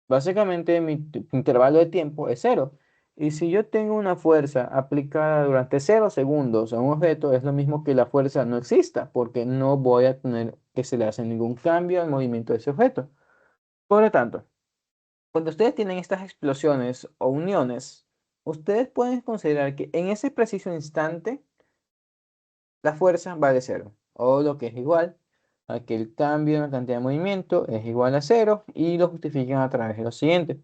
básicamente mi intervalo de tiempo es cero. Y si yo tengo una fuerza aplicada durante 0 segundos a un objeto, es lo mismo que la fuerza no exista, porque no voy a tener que se le hace ningún cambio al movimiento de ese objeto. Por lo tanto, cuando ustedes tienen estas explosiones o uniones, ustedes pueden considerar que en ese preciso instante, la fuerza vale cero, o lo que es igual a que el cambio en la cantidad de movimiento es igual a cero y lo justifican a través de lo siguiente.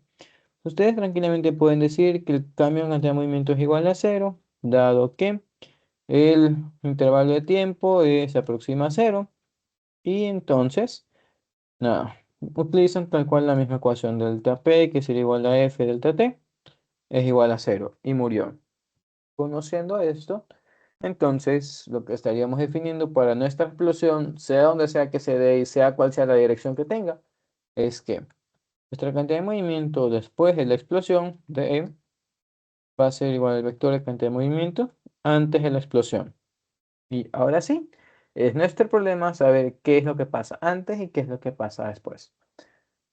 Ustedes tranquilamente pueden decir que el cambio en cantidad de movimiento es igual a cero, dado que el intervalo de tiempo se aproxima a cero y entonces, nada, utilizan tal cual la misma ecuación delta P, que sería igual a F delta T, es igual a cero y murió. Conociendo esto, entonces lo que estaríamos definiendo para nuestra explosión, sea donde sea que se dé y sea cual sea la dirección que tenga, es que nuestra cantidad de movimiento después de la explosión de E va a ser igual al vector de cantidad de movimiento antes de la explosión. Y ahora sí, es nuestro problema saber qué es lo que pasa antes y qué es lo que pasa después.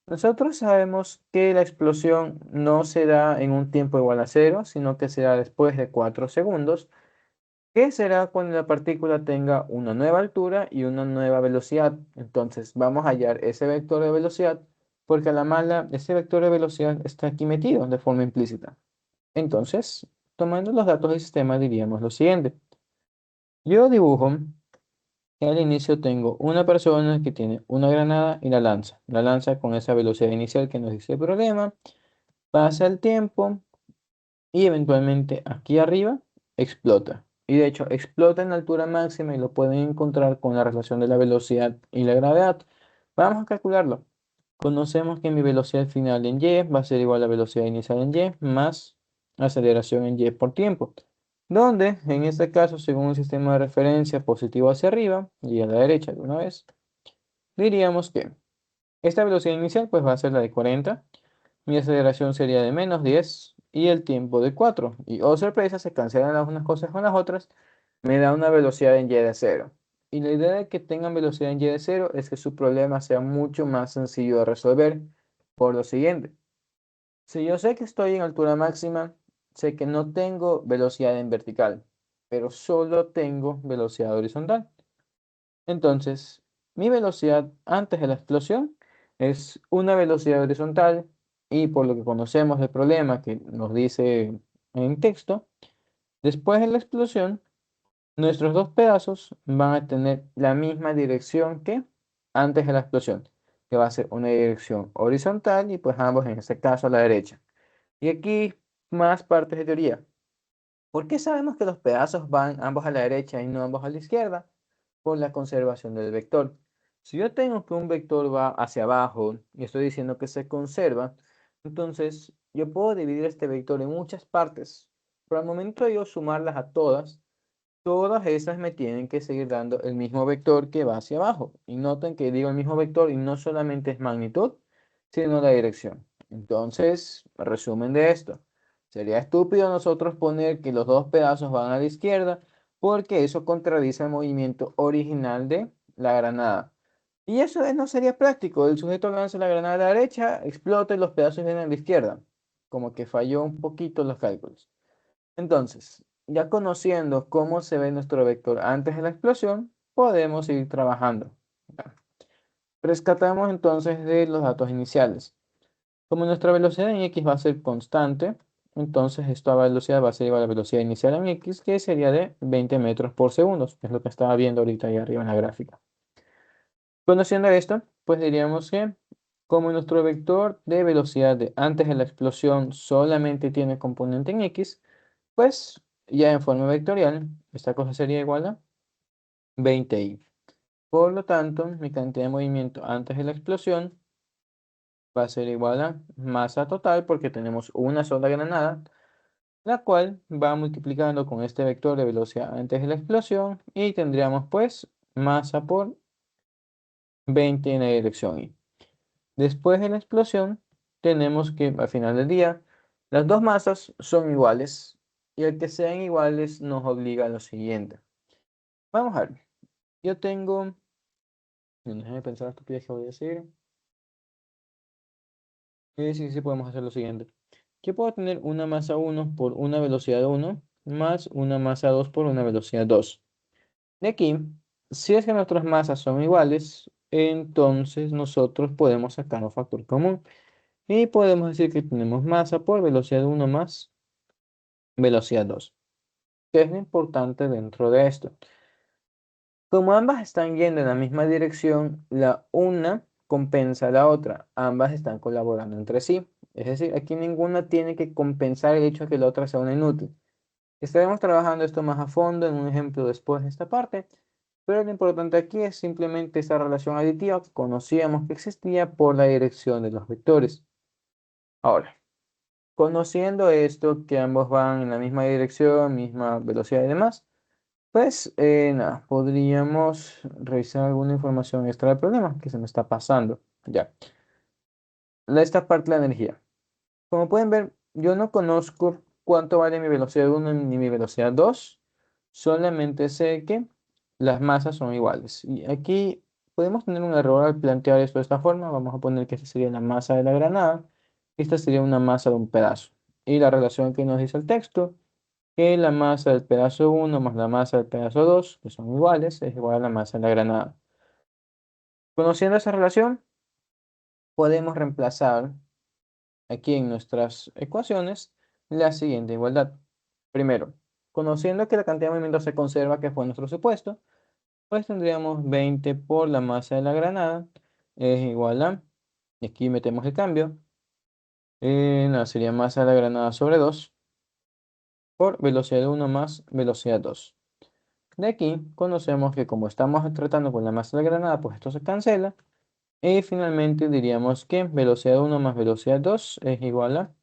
Nosotros sabemos que la explosión no se da en un tiempo igual a cero, sino que se da después de 4 segundos. ¿Qué será cuando la partícula tenga una nueva altura y una nueva velocidad? Entonces vamos a hallar ese vector de velocidad porque a la mala ese vector de velocidad está aquí metido de forma implícita. Entonces, tomando los datos del sistema diríamos lo siguiente. Yo dibujo Y al inicio tengo una persona que tiene una granada y la lanza. La lanza con esa velocidad inicial que nos dice el problema. Pasa el tiempo y eventualmente aquí arriba explota. Y de hecho explota en la altura máxima y lo pueden encontrar con la relación de la velocidad y la gravedad. Vamos a calcularlo. Conocemos que mi velocidad final en y va a ser igual a la velocidad inicial en y más aceleración en y por tiempo. Donde en este caso, según un sistema de referencia positivo hacia arriba y a la derecha de una vez, diríamos que esta velocidad inicial pues va a ser la de 40. Mi aceleración sería de -10 y el tiempo de 4. Y oh sorpresa, se cancelan las unas cosas con las otras. Me da una velocidad en y de cero. Y la idea de que tengan velocidad en y de cero es que su problema sea mucho más sencillo de resolver por lo siguiente. Si yo sé que estoy en altura máxima, sé que no tengo velocidad en vertical, pero solo tengo velocidad horizontal. Entonces, mi velocidad antes de la explosión es una velocidad horizontal y por lo que conocemos del problema que nos dice en texto, después de la explosión, nuestros dos pedazos van a tener la misma dirección que antes de la explosión, que va a ser una dirección horizontal y pues ambos en este caso a la derecha. Y aquí más partes de teoría. ¿Por qué sabemos que los pedazos van ambos a la derecha y no ambos a la izquierda? Por la conservación del vector. Si yo tengo que un vector va hacia abajo y estoy diciendo que se conserva, entonces yo puedo dividir este vector en muchas partes. Pero al momento de yo sumarlas a todas esas me tienen que seguir dando el mismo vector que va hacia abajo. Y noten que digo el mismo vector y no solamente es magnitud, sino la dirección. Entonces, resumen de esto. Sería estúpido nosotros poner que los dos pedazos van a la izquierda porque eso contradice el movimiento original de la granada. Y eso no sería práctico. El sujeto lanza la granada a la derecha, explota y los pedazos vienen a la izquierda. Como que falló un poquito los cálculos. Entonces, ya conociendo cómo se ve nuestro vector antes de la explosión, podemos seguir trabajando. Rescatamos entonces de los datos iniciales. Como nuestra velocidad en x va a ser constante, entonces esta velocidad va a ser igual a la velocidad inicial en x, que sería de 20 metros por segundo, que es lo que estaba viendo ahorita ahí arriba en la gráfica. Conociendo esto, pues diríamos que como nuestro vector de velocidad de antes de la explosión solamente tiene componente en x, pues ya en forma vectorial, esta cosa sería igual a 20i. Por lo tanto, mi cantidad de movimiento antes de la explosión va a ser igual a masa total porque tenemos una sola granada, la cual va multiplicando con este vector de velocidad antes de la explosión y tendríamos pues masa por 20 en la dirección i. Después de la explosión, tenemos que al final del día, las dos masas son iguales y el que sean iguales nos obliga a lo siguiente. Vamos a ver, yo tengo, déjame pensar la estupidez que voy a decir. Sí, sí, podemos hacer lo siguiente. Yo puedo tener una masa 1 por una velocidad 1 más una masa 2 por una velocidad 2. De aquí, si es que nuestras masas son iguales, entonces nosotros podemos sacar un factor común. Y podemos decir que tenemos masa por velocidad 1 más velocidad 2. ¿Qué es lo importante dentro de esto? Como ambas están yendo en la misma dirección, la una compensa a la otra. Ambas están colaborando entre sí. Es decir, aquí ninguna tiene que compensar el hecho de que la otra sea una inútil. Estaremos trabajando esto más a fondo en un ejemplo después de esta parte, pero lo importante aquí es simplemente esa relación aditiva que conocíamos que existía por la dirección de los vectores. Ahora, conociendo esto, que ambos van en la misma dirección, misma velocidad y demás, pues nada, podríamos revisar alguna información extra del problema que se me está pasando. Ya, esta parte de la energía. Como pueden ver, yo no conozco cuánto vale mi velocidad 1 ni mi velocidad 2. Solamente sé que las masas son iguales. Y aquí podemos tener un error al plantear esto de esta forma. Vamos a poner que esta sería la masa de la granada. Esta sería una masa de un pedazo. Y la relación que nos dice el texto, que la masa del pedazo 1 más la masa del pedazo 2, que son iguales, es igual a la masa de la granada. Conociendo esa relación, podemos reemplazar aquí en nuestras ecuaciones la siguiente igualdad. Primero, conociendo que la cantidad de movimiento se conserva, que fue nuestro supuesto, Pues tendríamos 20 por la masa de la granada es igual a, y aquí metemos el cambio, no, sería masa de la granada sobre 2 por velocidad 1 más velocidad 2. De aquí conocemos que como estamos tratando con la masa de la granada, pues esto se cancela. Y finalmente diríamos que velocidad 1 más velocidad 2 es igual a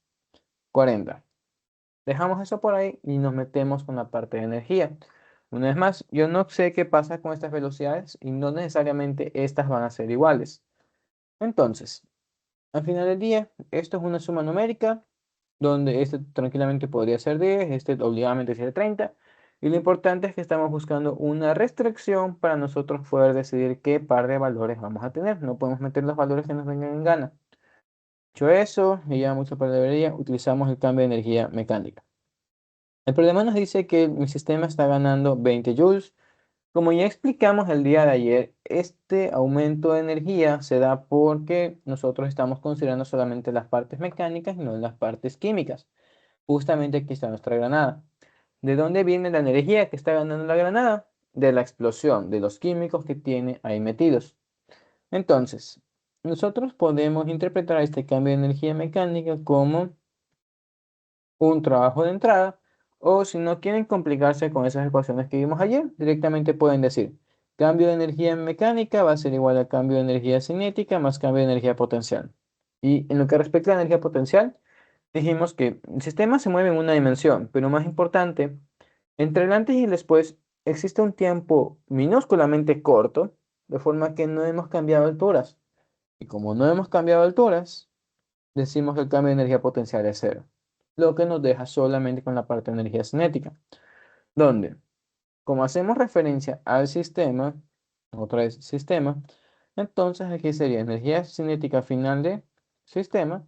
40. Dejamos eso por ahí y nos metemos con la parte de energía. Una vez más, yo no sé qué pasa con estas velocidades y no necesariamente estas van a ser iguales. Entonces, al final del día, esto es una suma numérica donde este tranquilamente podría ser 10, este obligadamente sería 30. Y lo importante es que estamos buscando una restricción para nosotros poder decidir qué par de valores vamos a tener. No podemos meter los valores que nos vengan en gana. Dicho eso, y ya mucha palabrería, utilizamos el cambio de energía mecánica. El problema nos dice que mi sistema está ganando 20 joules. Como ya explicamos el día de ayer, este aumento de energía se da porque nosotros estamos considerando solamente las partes mecánicas y no las partes químicas. Justamente aquí está nuestra granada. ¿De dónde viene la energía que está ganando la granada? De la explosión, de los químicos que tiene ahí metidos. Entonces, nosotros podemos interpretar este cambio de energía mecánica como un trabajo de entrada, o si no quieren complicarse con esas ecuaciones que vimos ayer, directamente pueden decir cambio de energía mecánica va a ser igual a cambio de energía cinética más cambio de energía potencial. Y en lo que respecta a la energía potencial, dijimos que el sistema se mueve en una dimensión, pero más importante, entre el antes y el después existe un tiempo minúsculamente corto, de forma que no hemos cambiado alturas. Y como no hemos cambiado alturas, decimos que el cambio de energía potencial es cero, lo que nos deja solamente con la parte de energía cinética, donde, como hacemos referencia al sistema, otra vez sistema, entonces aquí sería energía cinética final de sistema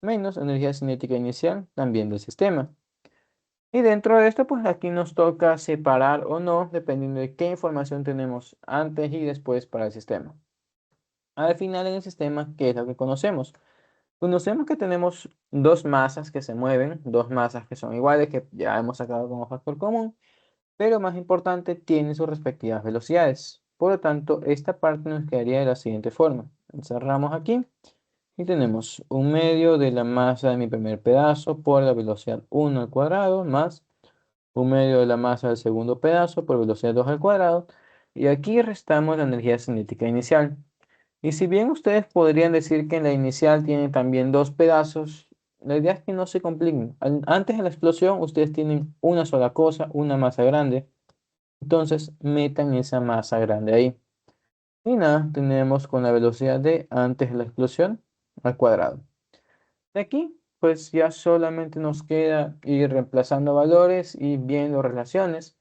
menos energía cinética inicial también del sistema. Y dentro de esto, pues aquí nos toca separar o no, dependiendo de qué información tenemos antes y después para el sistema. Al final en el sistema, ¿qué es lo que conocemos? Conocemos que tenemos dos masas que se mueven, dos masas que son iguales, que ya hemos sacado como factor común, pero más importante, tienen sus respectivas velocidades. Por lo tanto, esta parte nos quedaría de la siguiente forma. Encerramos aquí y tenemos un medio de la masa de mi primer pedazo por la velocidad 1 al cuadrado más un medio de la masa del segundo pedazo por velocidad 2 al cuadrado. Y aquí restamos la energía cinética inicial. Y si bien ustedes podrían decir que en la inicial tienen también dos pedazos, la idea es que no se compliquen. Antes de la explosión, ustedes tienen una sola cosa, una masa grande. Entonces, metan esa masa grande ahí. Y nada, tenemos con la velocidad de antes de la explosión al cuadrado. De aquí, pues ya solamente nos queda ir reemplazando valores y viendo relaciones,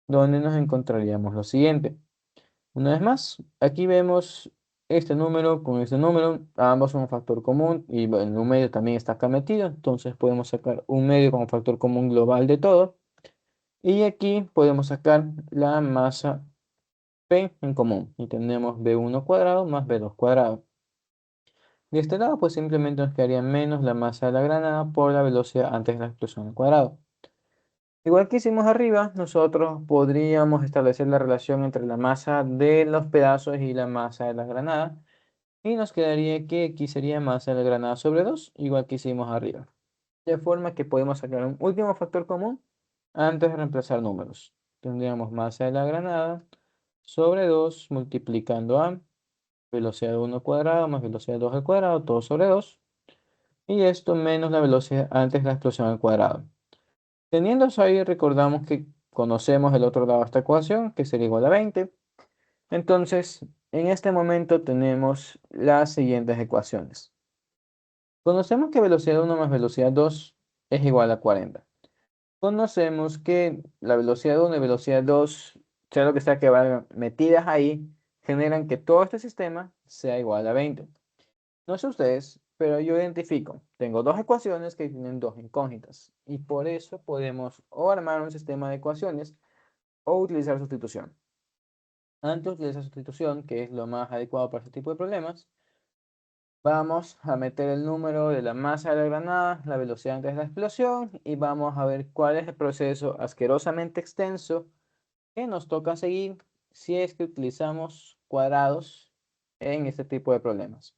donde nos encontraríamos lo siguiente. Una vez más, aquí vemos este número con este número, ambos son un factor común y bueno, un medio también está acá metido, entonces podemos sacar un medio como factor común global de todo. Y aquí podemos sacar la masa P en común y tenemos B1 cuadrado más B2 cuadrado. De este lado, pues simplemente nos quedaría menos la masa de la granada por la velocidad antes de la explosión al cuadrado. Igual que hicimos arriba, nosotros podríamos establecer la relación entre la masa de los pedazos y la masa de la granada. Y nos quedaría que aquí sería masa de la granada sobre 2, igual que hicimos arriba. De forma que podemos sacar un último factor común antes de reemplazar números. Tendríamos masa de la granada sobre 2 multiplicando a velocidad 1 al cuadrado más velocidad 2 al cuadrado, todo sobre 2. Y esto menos la velocidad antes de la explosión al cuadrado. Teniendo eso ahí, recordamos que conocemos el otro lado de esta ecuación, que sería igual a 20. Entonces, en este momento tenemos las siguientes ecuaciones. Conocemos que velocidad 1 más velocidad 2 es igual a 40. Conocemos que la velocidad 1 y velocidad 2, sea lo que sea que vayan metidas ahí, generan que todo este sistema sea igual a 20. No sé ustedes, pero yo identifico. Tengo dos ecuaciones que tienen dos incógnitas. Y por eso podemos o armar un sistema de ecuaciones o utilizar sustitución. Antes de utilizar sustitución, que es lo más adecuado para este tipo de problemas, vamos a meter el número de la masa de la granada, la velocidad antes de la explosión y vamos a ver cuál es el proceso asquerosamente extenso que nos toca seguir si es que utilizamos cuadrados en este tipo de problemas.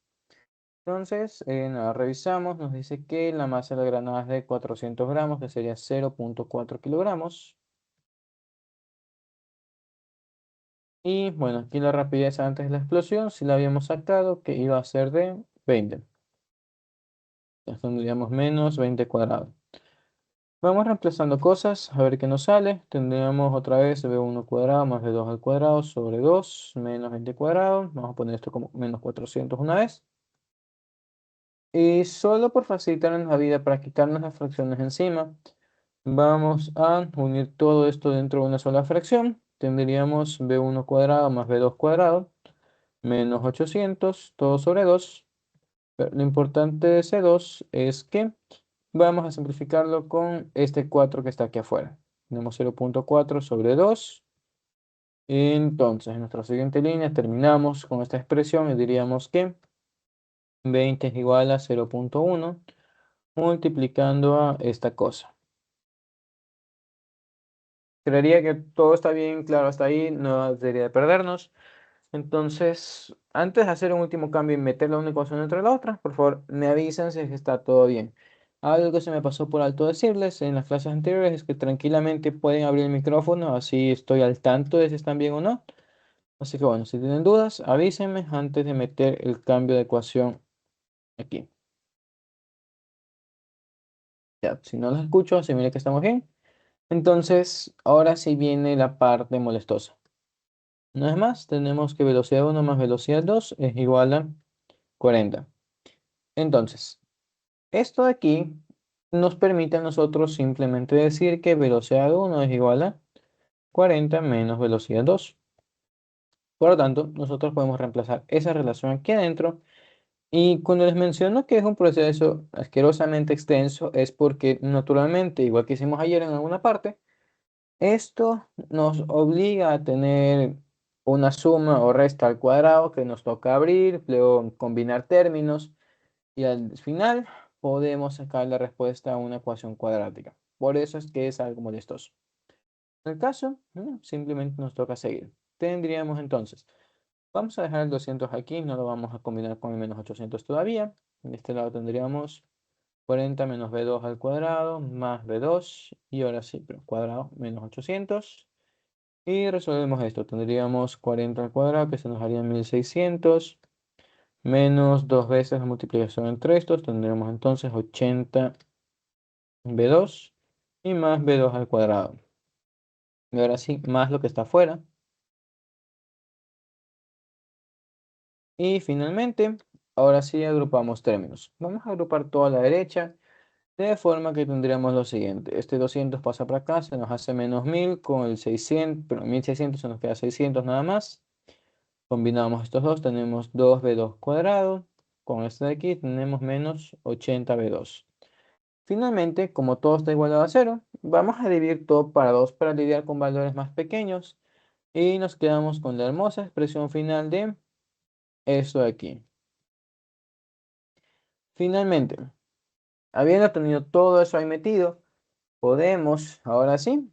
Entonces, nada, revisamos, nos dice que la masa de la granada es de 400 gramos, que sería 0,4 kilogramos. Y bueno, aquí la rapidez antes de la explosión, si la habíamos sacado, que iba a ser de 20. Entonces tendríamos menos 20 cuadrados. Vamos reemplazando cosas, a ver qué nos sale. Tendríamos otra vez b1 cuadrado más b2 al cuadrado sobre 2 menos 20 cuadrado. Vamos a poner esto como menos 400 una vez. Y solo por facilitarnos la vida para quitarnos las fracciones encima, vamos a unir todo esto dentro de una sola fracción. Tendríamos b1 cuadrado más b2 cuadrado menos 800, todo sobre 2. Pero lo importante de ese 2 es que vamos a simplificarlo con este 4 que está aquí afuera. Tenemos 0,4 sobre 2. Entonces, en nuestra siguiente línea terminamos con esta expresión y diríamos que 20 es igual a 0,1 multiplicando a esta cosa. Creería que todo está bien claro hasta ahí, no debería de perdernos. Entonces, antes de hacer un último cambio y meter una ecuación entre la otra, por favor, me avisan si es que está todo bien. Algo que se me pasó por alto decirles en las clases anteriores es que tranquilamente pueden abrir el micrófono, así estoy al tanto de si están bien o no. Así que bueno, si tienen dudas, avísenme antes de meter el cambio de ecuación aquí. Ya, si no los escucho, se mira que estamos bien. Entonces, ahora sí viene la parte molestosa. No es más, tenemos que velocidad 1 más velocidad 2 es igual a 40. Entonces, esto de aquí nos permite a nosotros simplemente decir que velocidad 1 es igual a 40 menos velocidad 2. Por lo tanto, nosotros podemos reemplazar esa relación aquí adentro. Y cuando les menciono que es un proceso asquerosamente extenso, es porque naturalmente, igual que hicimos ayer en alguna parte, esto nos obliga a tener una suma o resta al cuadrado que nos toca abrir, luego combinar términos y al final podemos sacar la respuesta a una ecuación cuadrática. Por eso es que es algo molestoso. En el caso, simplemente nos toca seguir. Tendríamos entonces, vamos a dejar el 200 aquí, no lo vamos a combinar con el menos 800 todavía. De este lado tendríamos 40 menos b2 al cuadrado más b2 y ahora sí, pero cuadrado menos 800. Y resolvemos esto. Tendríamos 40 al cuadrado, que se nos haría 1600, menos dos veces la multiplicación entre estos. Tendríamos entonces 80 b2 y más b2 al cuadrado. Y ahora sí, más lo que está afuera. Y finalmente, ahora sí agrupamos términos. Vamos a agrupar toda la derecha, de forma que tendríamos lo siguiente. Este 200 pasa para acá, se nos hace menos 1000 con el 600, pero 1600 se nos queda 600 nada más. Combinamos estos dos, tenemos 2b2 cuadrado. Con este de aquí tenemos menos 80b2. Finalmente, como todo está igualado a cero, vamos a dividir todo para 2 para lidiar con valores más pequeños. Y nos quedamos con la hermosa expresión final de esto de aquí. Finalmente, habiendo tenido todo eso ahí metido, podemos, ahora sí,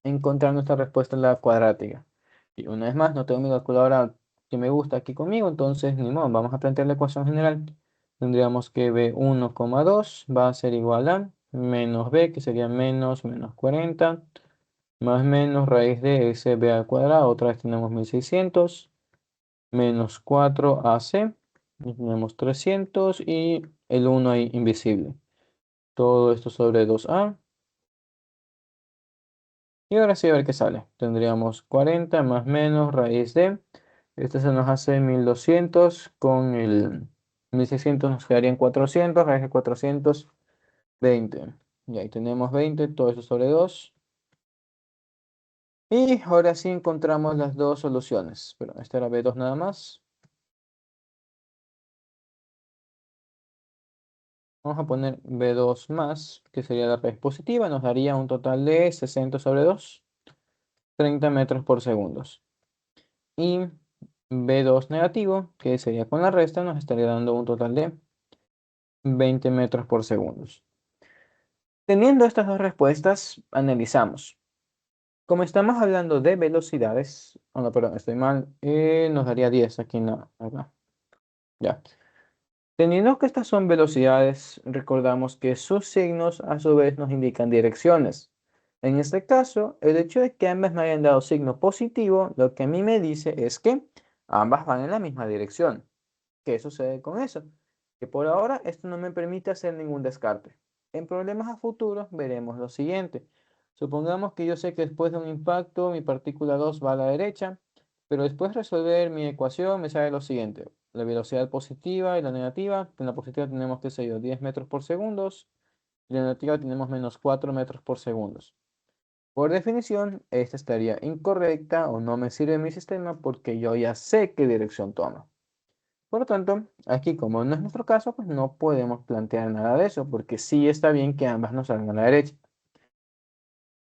encontrar nuestra respuesta en la cuadrática. Y una vez más, no tengo mi calculadora que me gusta aquí conmigo, entonces ni modo, vamos a plantear la ecuación general. Tendríamos que b1,2 va a ser igual a menos b, que sería menos 40, más menos raíz de sb al cuadrado, otra vez tenemos 1600, menos 4ac, y tenemos 300 y el 1 ahí invisible. Todo esto sobre 2a. Y ahora sí a ver qué sale. Tendríamos 40 más menos raíz de. Este se nos hace 1200 con el 1600 nos quedarían 400, raíz de 420. Y ahí tenemos 20, todo eso sobre 2. Y ahora sí encontramos las dos soluciones. Pero esta era B2 nada más. Vamos a poner B2 más, que sería la raíz positiva. Nos daría un total de 60 sobre 2, 30 metros por segundo. Y B2 negativo, que sería con la resta, nos estaría dando un total de 20 metros por segundo. Teniendo estas dos respuestas, analizamos. Como estamos hablando de velocidades, oh no, perdón, estoy mal, nos daría 10 aquí en la, acá. Ya. Teniendo que estas son velocidades, recordamos que sus signos a su vez nos indican direcciones. En este caso, el hecho de que ambas me hayan dado signo positivo, lo que a mí me dice es que ambas van en la misma dirección. ¿Qué sucede con eso? Que por ahora esto no me permite hacer ningún descarte. En problemas a futuro veremos lo siguiente. Supongamos que yo sé que después de un impacto mi partícula 2 va a la derecha, pero después de resolver mi ecuación me sale lo siguiente. La velocidad positiva y la negativa. En la positiva tenemos, qué sé yo, 10 metros por segundo y en la negativa tenemos menos 4 metros por segundo. Por definición, esta estaría incorrecta o no me sirve en mi sistema porque yo ya sé qué dirección toma. Por lo tanto, aquí como no es nuestro caso, pues no podemos plantear nada de eso, porque sí está bien que ambas nos salgan a la derecha.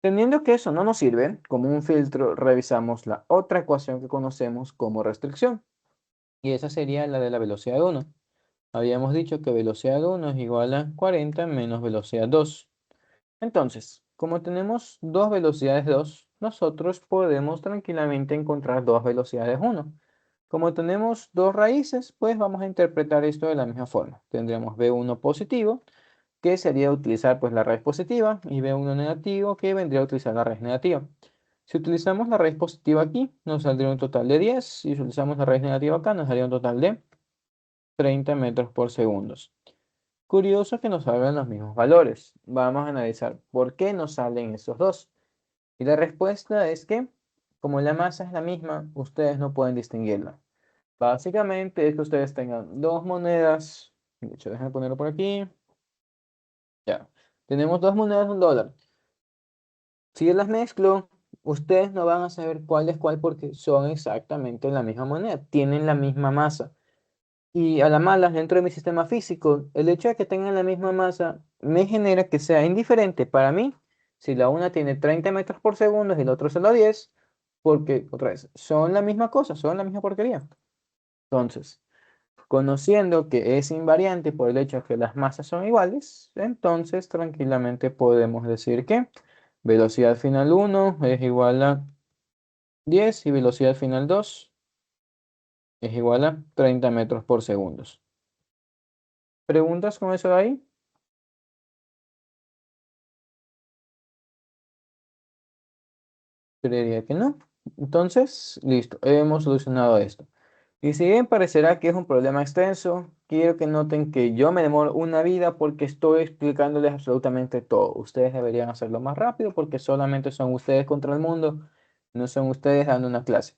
Teniendo que eso no nos sirve, como un filtro, revisamos la otra ecuación que conocemos como restricción, y esa sería la de la velocidad de 1. Habíamos dicho que velocidad de 1 es igual a 40 menos velocidad 2. Entonces, como tenemos dos velocidades 2, nosotros podemos tranquilamente encontrar dos velocidades 1. Como tenemos dos raíces, pues vamos a interpretar esto de la misma forma. Tendríamos B1 positivo, que sería utilizar pues la raíz positiva, y B1 negativo, que vendría a utilizar la raíz negativa. Si utilizamos la raíz positiva aquí, nos saldría un total de 10. Si utilizamos la raíz negativa acá, nos daría un total de 30 metros por segundo. Curioso que nos salgan los mismos valores. Vamos a analizar por qué nos salen esos dos. Y la respuesta es que, como la masa es la misma, ustedes no pueden distinguirla. Básicamente es que ustedes tengan dos monedas. De hecho, déjenme ponerlo por aquí. Ya. Tenemos dos monedas de $1. Si yo las mezclo, ustedes no van a saber cuál es cuál porque son exactamente la misma moneda. Tienen la misma masa. Y a la mala, dentro de mi sistema físico, el hecho de que tengan la misma masa me genera que sea indiferente para mí si la una tiene 30 metros por segundo y la otra solo 10, porque, otra vez, son la misma cosa, son la misma porquería. Entonces, conociendo que es invariante por el hecho de que las masas son iguales, entonces tranquilamente podemos decir que velocidad final 1 es igual a 10 y velocidad final 2 es igual a 30 metros por segundo. ¿Preguntas con eso de ahí? Creería que no. Entonces, listo, hemos solucionado esto. Y si bien parecerá que es un problema extenso, quiero que noten que yo me demoro una vida porque estoy explicándoles absolutamente todo. Ustedes deberían hacerlo más rápido porque solamente son ustedes contra el mundo, no son ustedes dando una clase.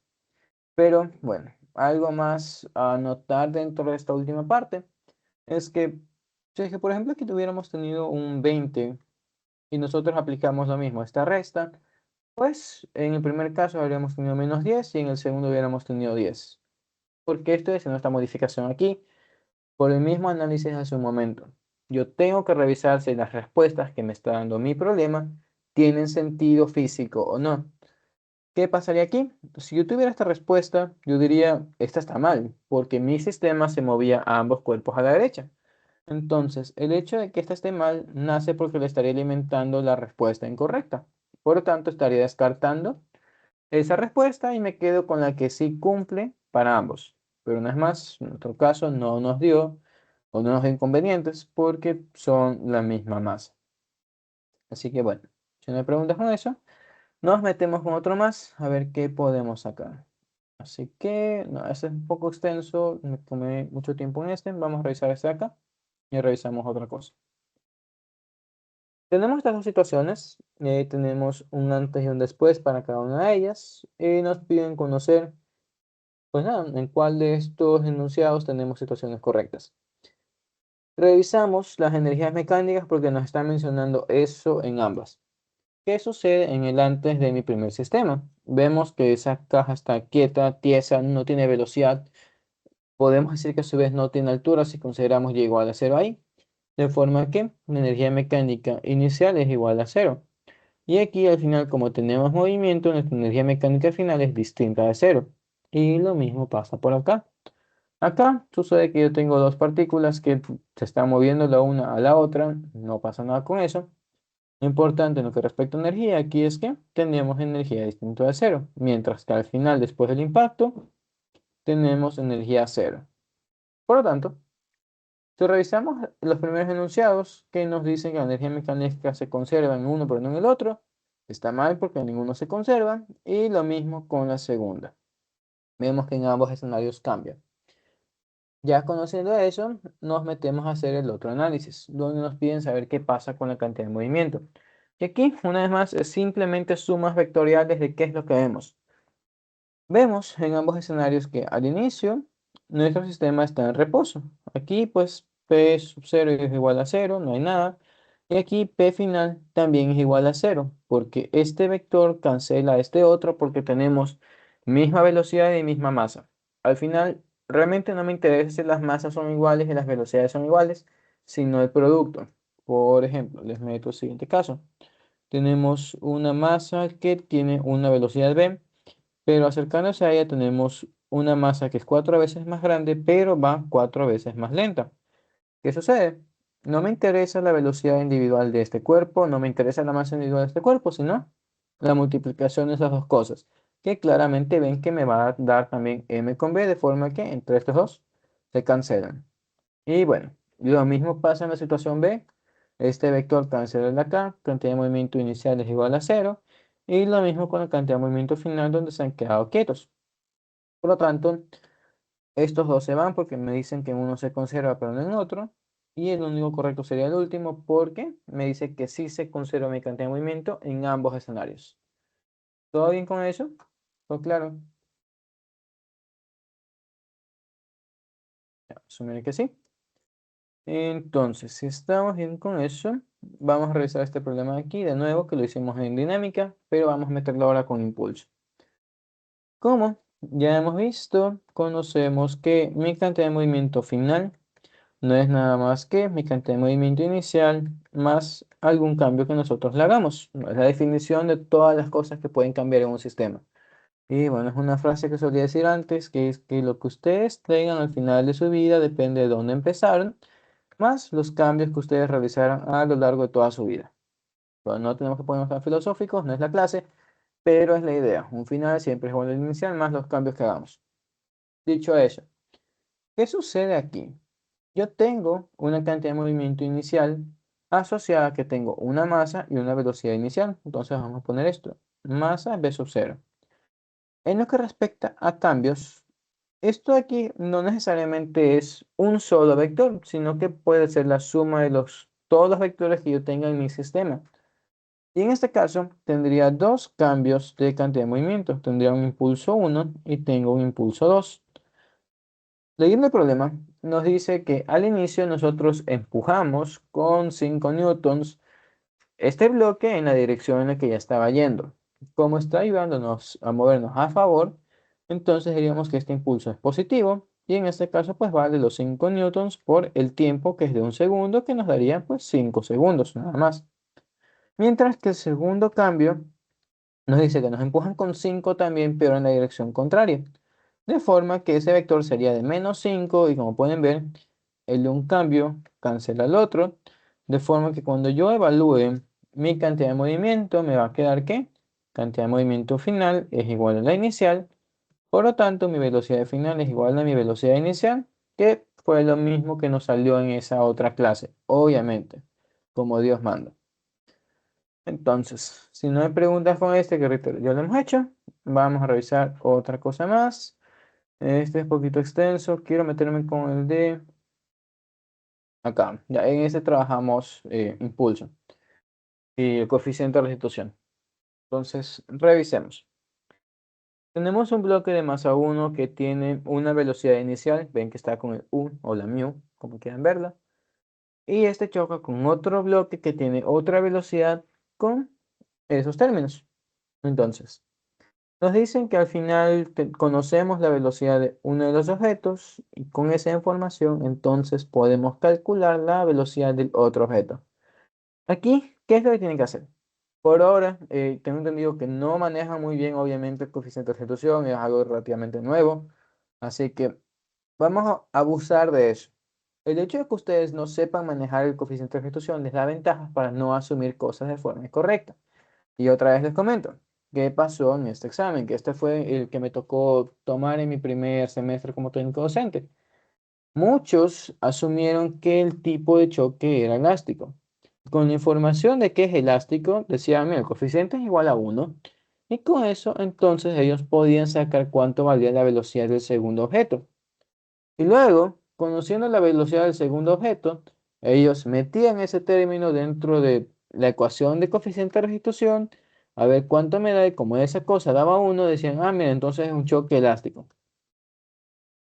Pero bueno, algo más a notar dentro de esta última parte es que, si es que por ejemplo aquí tuviéramos tenido un 20 y nosotros aplicamos lo mismo, esta resta. Pues en el primer caso habríamos tenido menos 10 y en el segundo hubiéramos tenido 10. ¿Por qué estoy haciendo esta modificación aquí? Por el mismo análisis hace un momento. Yo tengo que revisar si las respuestas que me está dando mi problema tienen sentido físico o no. ¿Qué pasaría aquí? Si yo tuviera esta respuesta, yo diría, esta está mal, porque mi sistema se movía a ambos cuerpos a la derecha. Entonces, el hecho de que esta esté mal nace porque le estaría alimentando la respuesta incorrecta. Por lo tanto, estaría descartando esa respuesta y me quedo con la que sí cumple para ambos. Pero una vez más, en nuestro caso no nos dio o no nos dio inconvenientes porque son la misma masa. Así que bueno, si no hay preguntas con eso, nos metemos con otro más a ver qué podemos sacar. Así que, no, este es un poco extenso, me tomé mucho tiempo en este. Vamos a revisar este de acá y revisamos otra cosa. Tenemos estas dos situaciones, tenemos un antes y un después para cada una de ellas y nos piden conocer. Pues nada, ¿en cuál de estos enunciados tenemos situaciones correctas? Revisamos las energías mecánicas porque nos están mencionando eso en ambas. ¿Qué sucede en el antes de mi primer sistema? Vemos que esa caja está quieta, tiesa, no tiene velocidad. Podemos decir que a su vez no tiene altura si consideramos y igual a cero ahí. De forma que la energía mecánica inicial es igual a cero. Y aquí al final, como tenemos movimiento, nuestra energía mecánica final es distinta de cero. Y lo mismo pasa por acá. Acá sucede que yo tengo dos partículas que se están moviendo la una a la otra, no pasa nada con eso. Importante en lo que respecta a energía aquí es que tenemos energía distinta de cero, mientras que al final, después del impacto, tenemos energía cero. Por lo tanto, si revisamos los primeros enunciados que nos dicen que la energía mecánica se conserva en uno pero no en el otro, está mal porque ninguno se conserva, y lo mismo con la segunda. Vemos que en ambos escenarios cambia. Ya conociendo eso, nos metemos a hacer el otro análisis, donde nos piden saber qué pasa con la cantidad de movimiento. Y aquí, una vez más, es simplemente sumas vectoriales de qué es lo que vemos. Vemos en ambos escenarios que al inicio nuestro sistema está en reposo. Aquí pues P sub 0 es igual a 0, no hay nada. Y aquí P final también es igual a 0, porque este vector cancela este otro porque tenemos misma velocidad y misma masa. Al final realmente no me interesa si las masas son iguales y las velocidades son iguales, sino el producto. Por ejemplo, les meto el siguiente caso. Tenemos una masa que tiene una velocidad v, pero acercándose a ella tenemos una masa que es 4 veces más grande, pero va 4 veces más lenta. ¿Qué sucede? No me interesa la velocidad individual de este cuerpo, no me interesa la masa individual de este cuerpo, sino la multiplicación de esas dos cosas, que claramente ven que me va a dar también m con b, de forma que entre estos dos se cancelan. Y bueno, lo mismo pasa en la situación B. Este vector cancela el de acá, cantidad de movimiento inicial es igual a cero. Y lo mismo con la cantidad de movimiento final donde se han quedado quietos. Por lo tanto, estos dos se van porque me dicen que en uno se conserva pero no en otro. Y el único correcto sería el último porque me dice que sí se conserva mi cantidad de movimiento en ambos escenarios. ¿Todo bien con eso? ¿Todo claro? Asumir que sí. Entonces, si estamos bien con eso, vamos a revisar este problema de aquí de nuevo, que lo hicimos en dinámica, pero vamos a meterlo ahora con impulso. Como ya hemos visto, conocemos que mi cantidad de movimiento final no es nada más que mi cantidad de movimiento inicial más algún cambio que nosotros le hagamos. No es la definición de todas las cosas que pueden cambiar en un sistema. Y bueno, es una frase que solía decir antes, que es que lo que ustedes tengan al final de su vida depende de dónde empezaron más los cambios que ustedes realizaron a lo largo de toda su vida. Bueno, no tenemos que ponernos tan filosóficos, no es la clase, pero es la idea. Un final siempre es igual al inicial más los cambios que hagamos. Dicho eso, ¿qué sucede aquí? Yo tengo una cantidad de movimiento inicial asociada a que tengo una masa y una velocidad inicial. Entonces vamos a poner esto, masa v sub 0. En lo que respecta a cambios, esto aquí no necesariamente es un solo vector, sino que puede ser la suma de todos los vectores que yo tenga en mi sistema. Y en este caso tendría dos cambios de cantidad de movimiento. Tendría un impulso 1 y tengo un impulso 2. Leyendo el problema, nos dice que al inicio nosotros empujamos con 5 newtons este bloque en la dirección en la que ya estaba yendo. Como está ayudándonos a movernos a favor, entonces diríamos que este impulso es positivo y en este caso pues vale los 5 newtons por el tiempo que es de un segundo, que nos daría pues 5 segundos nada más. Mientras que el segundo cambio nos dice que nos empujan con 5 también, pero en la dirección contraria. De forma que ese vector sería de menos 5 y como pueden ver, el de un cambio cancela el otro. De forma que cuando yo evalúe mi cantidad de movimiento, me va a quedar que cantidad de movimiento final es igual a la inicial. Por lo tanto, mi velocidad final es igual a mi velocidad inicial, que fue lo mismo que nos salió en esa otra clase, obviamente, como Dios manda. Entonces, si no hay preguntas con este, que reitero, ya lo hemos hecho, vamos a revisar otra cosa más. Este es un poquito extenso, quiero meterme con el de acá. Ya en este trabajamos impulso y el coeficiente de restitución. Entonces, revisemos. Tenemos un bloque de masa 1 que tiene una velocidad inicial, ven que está con el U o la mu, como quieran verla. Y este choca con otro bloque que tiene otra velocidad con esos términos. Entonces, nos dicen que al final conocemos la velocidad de uno de los objetos y con esa información entonces podemos calcular la velocidad del otro objeto. Aquí, ¿qué es lo que tienen que hacer? Por ahora, tengo entendido que no manejan muy bien obviamente el coeficiente de restitución, es algo relativamente nuevo, así que vamos a abusar de eso. El hecho de que ustedes no sepan manejar el coeficiente de restitución les da ventajas para no asumir cosas de forma incorrecta. Y otra vez les comento, ¿qué pasó en este examen? Que este fue el que me tocó tomar en mi primer semestre como técnico docente. Muchos asumieron que el tipo de choque era elástico. Con la información de que es elástico, decían, mira, el coeficiente es igual a 1. Y con eso, entonces, ellos podían sacar cuánto valía la velocidad del segundo objeto. Y luego, conociendo la velocidad del segundo objeto, ellos metían ese término dentro de la ecuación de coeficiente de restitución, a ver cuánto me da, y como esa cosa daba 1, decían, ah, mira, entonces es un choque elástico.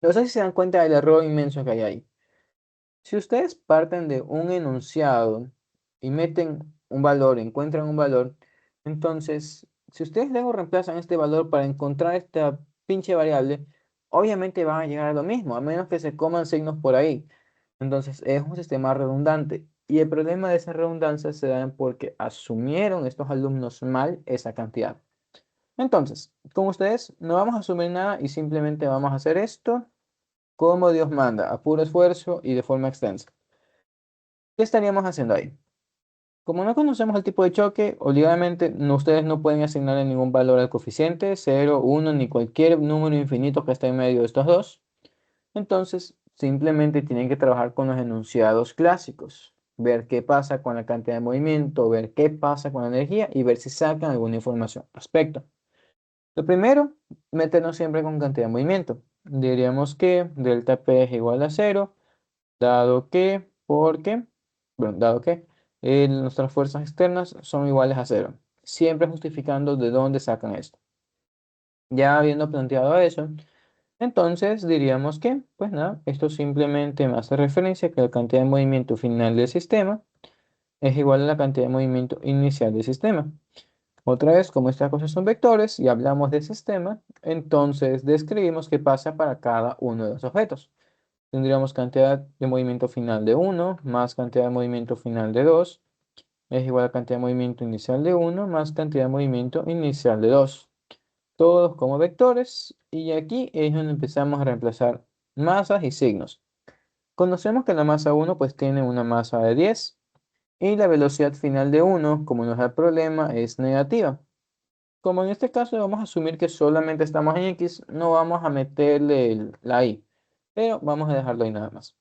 No sé si se dan cuenta del error inmenso que hay ahí. Si ustedes parten de un enunciado y meten un valor, encuentran un valor, entonces, si ustedes luego reemplazan este valor para encontrar esta pinche variable, obviamente van a llegar a lo mismo, a menos que se coman signos por ahí. Entonces, es un sistema redundante. Y el problema de esa redundancia se da porque asumieron estos alumnos mal esa cantidad. Entonces, con ustedes no vamos a asumir nada y simplemente vamos a hacer esto como Dios manda, a puro esfuerzo y de forma extensa. ¿Qué estaríamos haciendo ahí? Como no conocemos el tipo de choque, obligadamente ustedes no pueden asignarle ningún valor al coeficiente, 0, 1, ni cualquier número infinito que esté en medio de estos dos. Entonces, simplemente tienen que trabajar con los enunciados clásicos, ver qué pasa con la cantidad de movimiento, ver qué pasa con la energía y ver si sacan alguna información al respecto. Lo primero, meternos siempre con cantidad de movimiento. Diríamos que delta P es igual a 0. Dado que nuestras fuerzas externas son iguales a 0, siempre justificando de dónde sacan esto. Ya habiendo planteado eso, entonces diríamos que, pues nada, esto simplemente me hace referencia a que la cantidad de movimiento final del sistema es igual a la cantidad de movimiento inicial del sistema. Otra vez, como estas cosas son vectores y hablamos de sistema, entonces describimos qué pasa para cada uno de los objetos. Tendríamos cantidad de movimiento final de 1 más cantidad de movimiento final de 2 es igual a cantidad de movimiento inicial de 1 más cantidad de movimiento inicial de 2. Todos como vectores y aquí es donde empezamos a reemplazar masas y signos. Conocemos que la masa 1 pues tiene una masa de 10 y la velocidad final de 1, como nos da el problema, es negativa. Como en este caso vamos a asumir que solamente estamos en X, no vamos a meterle la Y, pero vamos a dejarlo ahí nada más.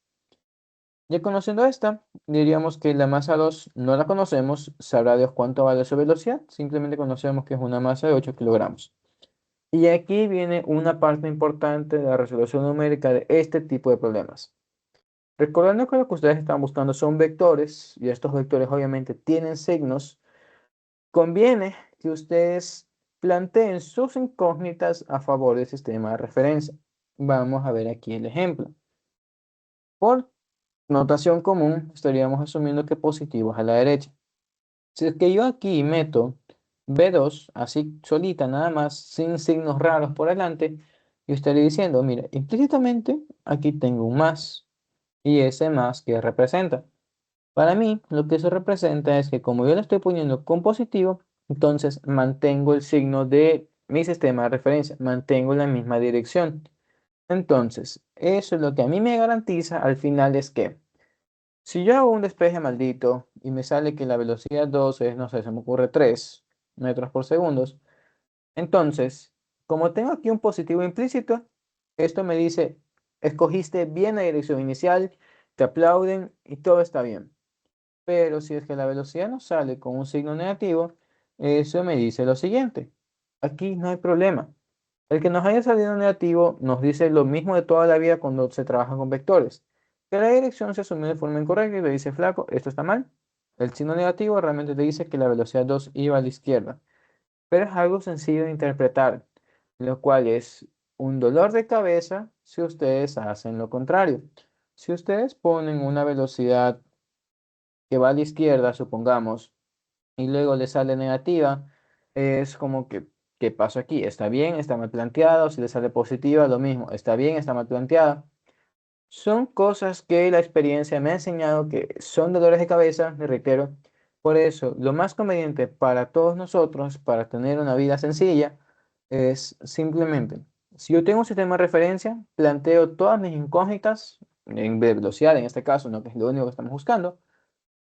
Ya conociendo esta, diríamos que la masa 2 no la conocemos, sabrá Dios cuánto vale su velocidad, simplemente conocemos que es una masa de 8 kilogramos. Y aquí viene una parte importante de la resolución numérica de este tipo de problemas. Recordando que lo que ustedes están buscando son vectores, y estos vectores obviamente tienen signos, conviene que ustedes planteen sus incógnitas a favor del sistema de referencia. Vamos a ver aquí el ejemplo. Por notación común, estaríamos asumiendo que positivo es a la derecha. Si es que yo aquí meto B2, así solita, nada más, sin signos raros por delante, yo estaría diciendo, mira, implícitamente aquí tengo un más. ¿Y ese más qué representa? Para mí, lo que eso representa es que como yo lo estoy poniendo con positivo, entonces mantengo el signo de mi sistema de referencia, mantengo la misma dirección. Entonces, eso es lo que a mí me garantiza al final es que si yo hago un despeje maldito y me sale que la velocidad 2 es, no sé, se me ocurre 3 metros por segundo, entonces, como tengo aquí un positivo implícito, esto me dice, escogiste bien la dirección inicial, te aplauden y todo está bien. Pero si es que la velocidad no sale con un signo negativo, eso me dice lo siguiente. Aquí no hay problema. El que nos haya salido negativo nos dice lo mismo de toda la vida cuando se trabaja con vectores. Que la dirección se asumió de forma incorrecta y te dice, flaco, esto está mal. El signo negativo realmente te dice que la velocidad 2 iba a la izquierda. Pero es algo sencillo de interpretar, lo cual es un dolor de cabeza si ustedes hacen lo contrario. Si ustedes ponen una velocidad que va a la izquierda, supongamos, y luego le sale negativa, es como que, ¿qué pasó aquí? ¿Está bien? ¿Está mal planteado? Si le sale positiva, lo mismo. ¿Está bien? ¿Está mal planteada? Son cosas que la experiencia me ha enseñado que son dolores de cabeza, me reitero. Por eso, lo más conveniente para todos nosotros, para tener una vida sencilla, es simplemente, si yo tengo un sistema de referencia, planteo todas mis incógnitas en velocidad en este caso, no que es lo único que estamos buscando,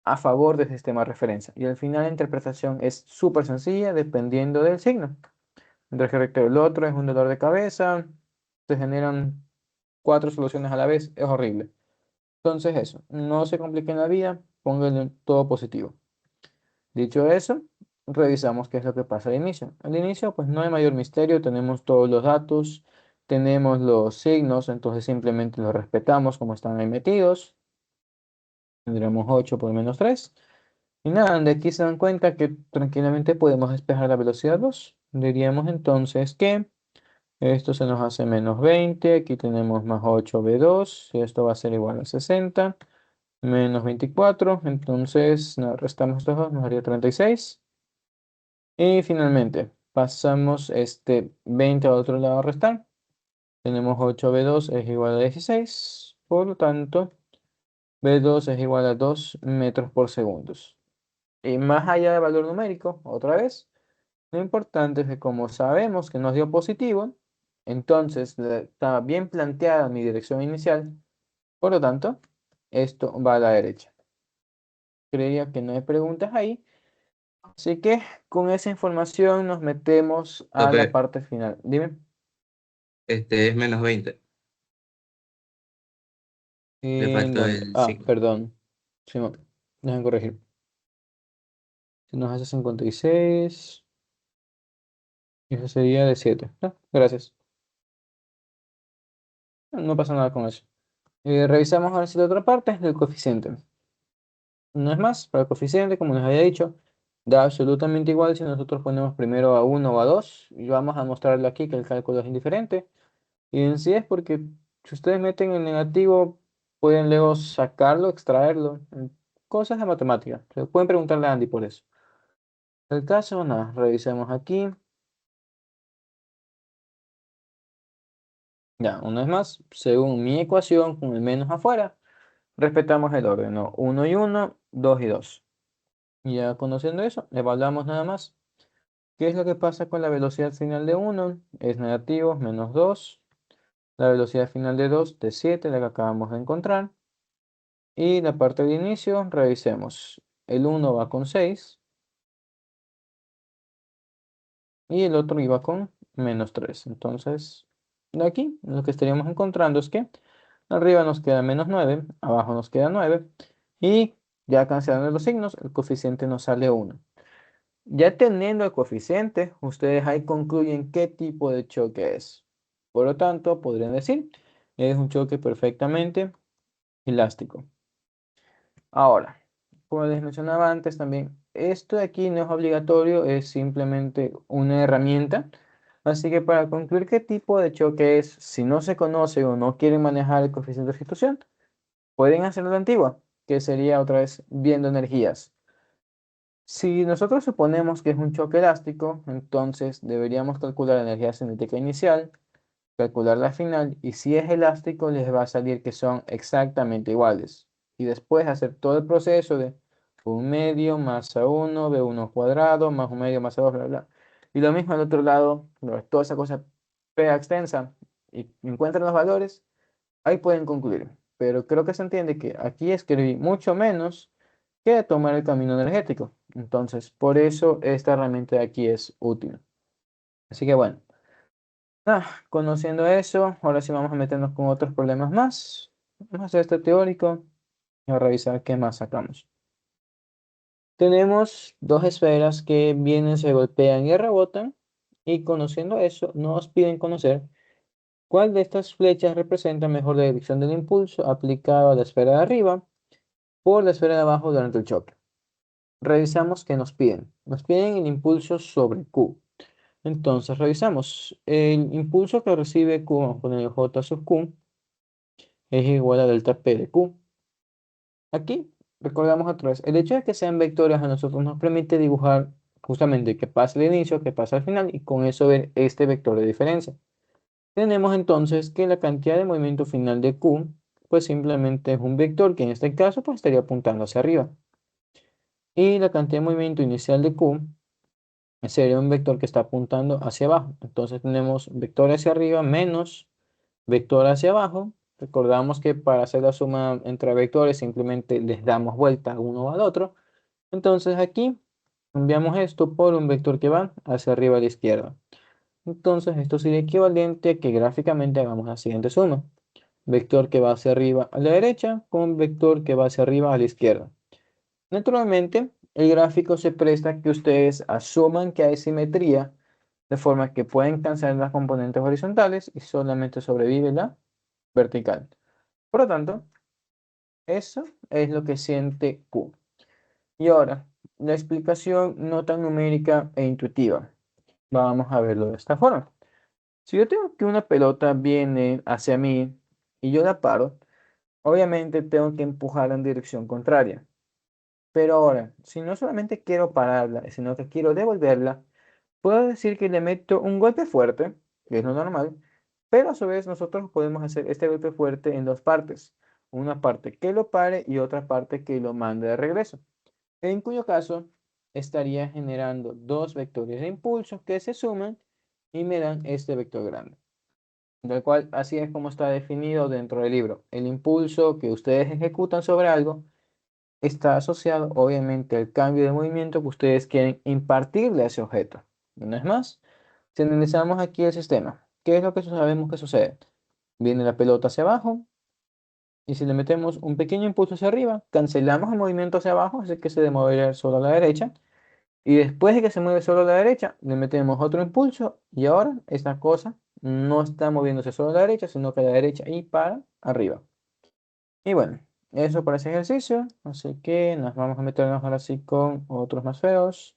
a favor del sistema de referencia. Y al final la interpretación es súper sencilla dependiendo del signo. Mientras que el otro es un dolor de cabeza, se generan 4 soluciones a la vez, es horrible. Entonces eso, no se compliquen la vida, pónganle todo positivo. Dicho eso, revisamos qué es lo que pasa al inicio. Al inicio, pues no hay mayor misterio, tenemos todos los datos, tenemos los signos, entonces simplemente los respetamos como están ahí metidos. Tendremos 8 por menos 3. Y nada, de aquí se dan cuenta que tranquilamente podemos despejar la velocidad 2. Diríamos entonces que esto se nos hace menos 20, aquí tenemos más 8b2, y esto va a ser igual a 60, menos 24, entonces nada, restamos estos dos, nos daría 36. Y finalmente, pasamos este 20 al otro lado a restar. Tenemos 8b2 es igual a 16, por lo tanto, b2 es igual a 2 metros por segundo. Y más allá del valor numérico, otra vez, lo importante es que como sabemos que nos dio positivo, entonces está bien planteada mi dirección inicial, por lo tanto, esto va a la derecha. Creía que no hay preguntas ahí, así que con esa información nos metemos a la Profe, parte final. Dime. este es menos 20. Le ¿En faltó dónde? el Ah, 5. perdón. Simón, déjame corregir. Se nos hace 56 y eso sería de 7. Ah, gracias. No pasa nada con eso. Revisamos ahora sí la otra parte del coeficiente. No es más, para el coeficiente, como les había dicho, da absolutamente igual si nosotros ponemos primero a 1 o a 2. Y vamos a mostrarle aquí que el cálculo es indiferente. Y en sí es porque si ustedes meten el negativo, pueden luego sacarlo, extraerlo. Cosas de matemática. Se pueden preguntarle a Andy por eso. El caso, nada, revisemos aquí. Ya, una vez más, según mi ecuación, con el menos afuera, respetamos el orden, ¿no? 1 y 1, 2 y 2. Y ya conociendo eso, evaluamos nada más. ¿Qué es lo que pasa con la velocidad final de 1? Es negativo, menos 2. La velocidad final de 2, de 7, la que acabamos de encontrar. Y la parte de inicio, revisemos. El 1 va con 6 y el otro iba con menos 3. Entonces, de aquí lo que estaríamos encontrando es que arriba nos queda menos 9, abajo nos queda 9 y ya cancelando los signos, el coeficiente nos sale 1. Ya teniendo el coeficiente, ustedes ahí concluyen qué tipo de choque es. Por lo tanto, podrían decir, es un choque perfectamente elástico. Ahora, como les mencionaba antes también, esto de aquí no es obligatorio, es simplemente una herramienta. Así que para concluir qué tipo de choque es, si no se conoce o no quieren manejar el coeficiente de sustitución, pueden hacerlo de la antigua, que sería otra vez viendo energías. Si nosotros suponemos que es un choque elástico, entonces deberíamos calcular la energía cinética inicial, calcular la final, y si es elástico les va a salir que son exactamente iguales. Y después hacer todo el proceso de un medio más a 1 B1 cuadrado, más un medio más a 2 bla, bla. Y lo mismo al otro lado, toda esa cosa pega extensa, y encuentran los valores, ahí pueden concluir. Pero creo que se entiende que aquí escribí mucho menos que tomar el camino energético. Entonces, por eso esta herramienta de aquí es útil. Así que bueno, conociendo eso, ahora sí vamos a meternos con otros problemas más. Vamos a hacer este teórico y a revisar qué más sacamos. Tenemos dos esferas que vienen, se golpean y rebotan. Y conociendo eso, nos piden conocer cuál de estas flechas representa mejor la dirección del impulso aplicado a la esfera de arriba por la esfera de abajo durante el choque. Revisamos qué nos piden. Nos piden el impulso sobre Q. Entonces revisamos. El impulso que recibe Q, vamos a poner J sub Q, es igual a delta P de Q. Aquí recordamos otra vez. El hecho de que sean vectores a nosotros nos permite dibujar justamente qué pasa al inicio, qué pasa al final y con eso ver este vector de diferencia. Tenemos entonces que la cantidad de movimiento final de Q pues simplemente es un vector que en este caso pues estaría apuntando hacia arriba. Y la cantidad de movimiento inicial de Q sería un vector que está apuntando hacia abajo. Entonces tenemos vector hacia arriba menos vector hacia abajo. Recordamos que para hacer la suma entre vectores simplemente les damos vuelta uno al otro. Entonces aquí cambiamos esto por un vector que va hacia arriba a la izquierda. Entonces esto sería equivalente a que gráficamente hagamos la siguiente suma. Vector que va hacia arriba a la derecha con vector que va hacia arriba a la izquierda. Naturalmente, el gráfico se presta a que ustedes asuman que hay simetría, de forma que pueden cancelar las componentes horizontales y solamente sobrevive la vertical. Por lo tanto, eso es lo que siente Q. Y ahora, la explicación no tan numérica e intuitiva. Vamos a verlo de esta forma. Si yo tengo que una pelota viene hacia mí y yo la paro, obviamente tengo que empujarla en dirección contraria. Pero ahora, si no solamente quiero pararla, sino que quiero devolverla, puedo decir que le meto un golpe fuerte, que es lo normal, pero a su vez nosotros podemos hacer este golpe fuerte en dos partes. Una parte que lo pare y otra parte que lo mande de regreso. En cuyo caso estaría generando dos vectores de impulso que se suman y me dan este vector grande. Del cual así es como está definido dentro del libro. El impulso que ustedes ejecutan sobre algo está asociado obviamente al cambio de movimiento que ustedes quieren impartirle a ese objeto. Una vez más, si analizamos aquí el sistema, ¿qué es lo que sabemos que sucede? Viene la pelota hacia abajo y si le metemos un pequeño impulso hacia arriba, cancelamos el movimiento hacia abajo, así que se debe mover solo a la derecha. Y después de que se mueve solo a la derecha, le metemos otro impulso y ahora esta cosa no está moviéndose solo a la derecha, sino que a la derecha y para arriba. Y bueno, eso para ese ejercicio. Así que nos vamos a meternos ahora sí con otros más feos.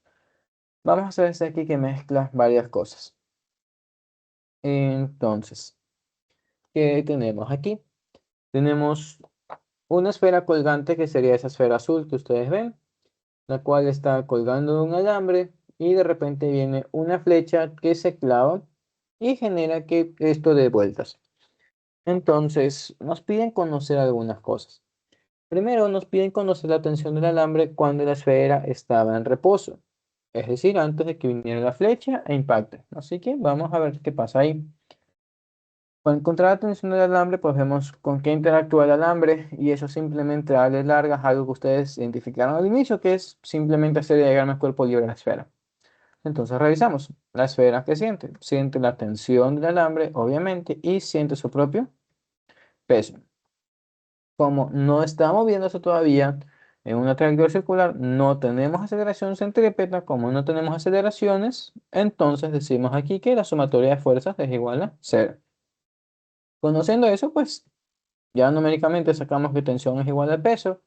Vamos a hacer este aquí que mezcla varias cosas. Entonces, ¿qué tenemos aquí? Tenemos una esfera colgante que sería esa esfera azul que ustedes ven, la cual está colgando de un alambre y de repente viene una flecha que se clava y genera que esto dé vueltas. Entonces, nos piden conocer algunas cosas. Primero nos piden conocer la tensión del alambre cuando la esfera estaba en reposo, es decir, antes de que viniera la flecha e impacte. Así que vamos a ver qué pasa ahí. Para encontrar la tensión del alambre, pues vemos con qué interactúa el alambre y eso simplemente darle largas, algo que ustedes identificaron al inicio, que es simplemente hacer diagrama de cuerpo libre a la esfera. Entonces revisamos la esfera que siente. Siente la tensión del alambre, obviamente, y siente su propio peso. Como no está moviéndose todavía en una trayectoria circular, no tenemos aceleración centrípeta. Como no tenemos aceleraciones, entonces decimos aquí que la sumatoria de fuerzas es igual a cero. Conociendo eso, pues ya numéricamente sacamos que tensión es igual a peso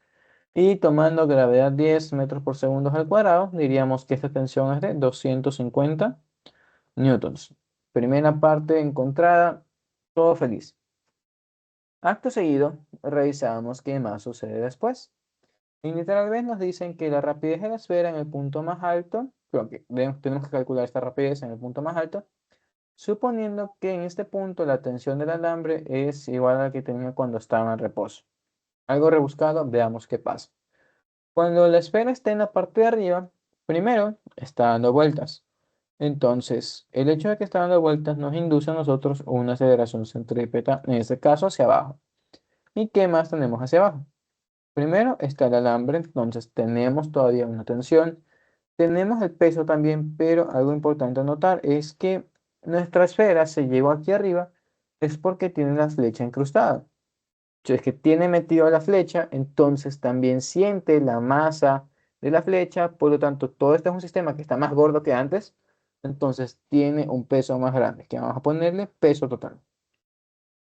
y tomando gravedad 10 metros por segundo al cuadrado, diríamos que esta tensión es de 250 newtons. Primera parte encontrada, todo feliz. Acto seguido, revisamos qué más sucede después. En literalmente nos dicen que la rapidez de la esfera en el punto más alto, creo que tenemos que calcular esta rapidez en el punto más alto, suponiendo que en este punto la tensión del alambre es igual a la que tenía cuando estaba en reposo. Algo rebuscado, veamos qué pasa. Cuando la esfera está en la parte de arriba, primero está dando vueltas. Entonces, el hecho de que está dando vueltas nos induce a nosotros una aceleración centrípeta, en este caso hacia abajo. ¿Y qué más tenemos hacia abajo? Primero está el alambre, entonces tenemos todavía una tensión. Tenemos el peso también, pero algo importante a notar es que nuestra esfera se llevó aquí arriba, es porque tiene la flecha incrustada. Si es que tiene metido la flecha, entonces también siente la masa de la flecha, por lo tanto, todo este es un sistema que está más gordo que antes, entonces tiene un peso más grande, que vamos a ponerle peso total.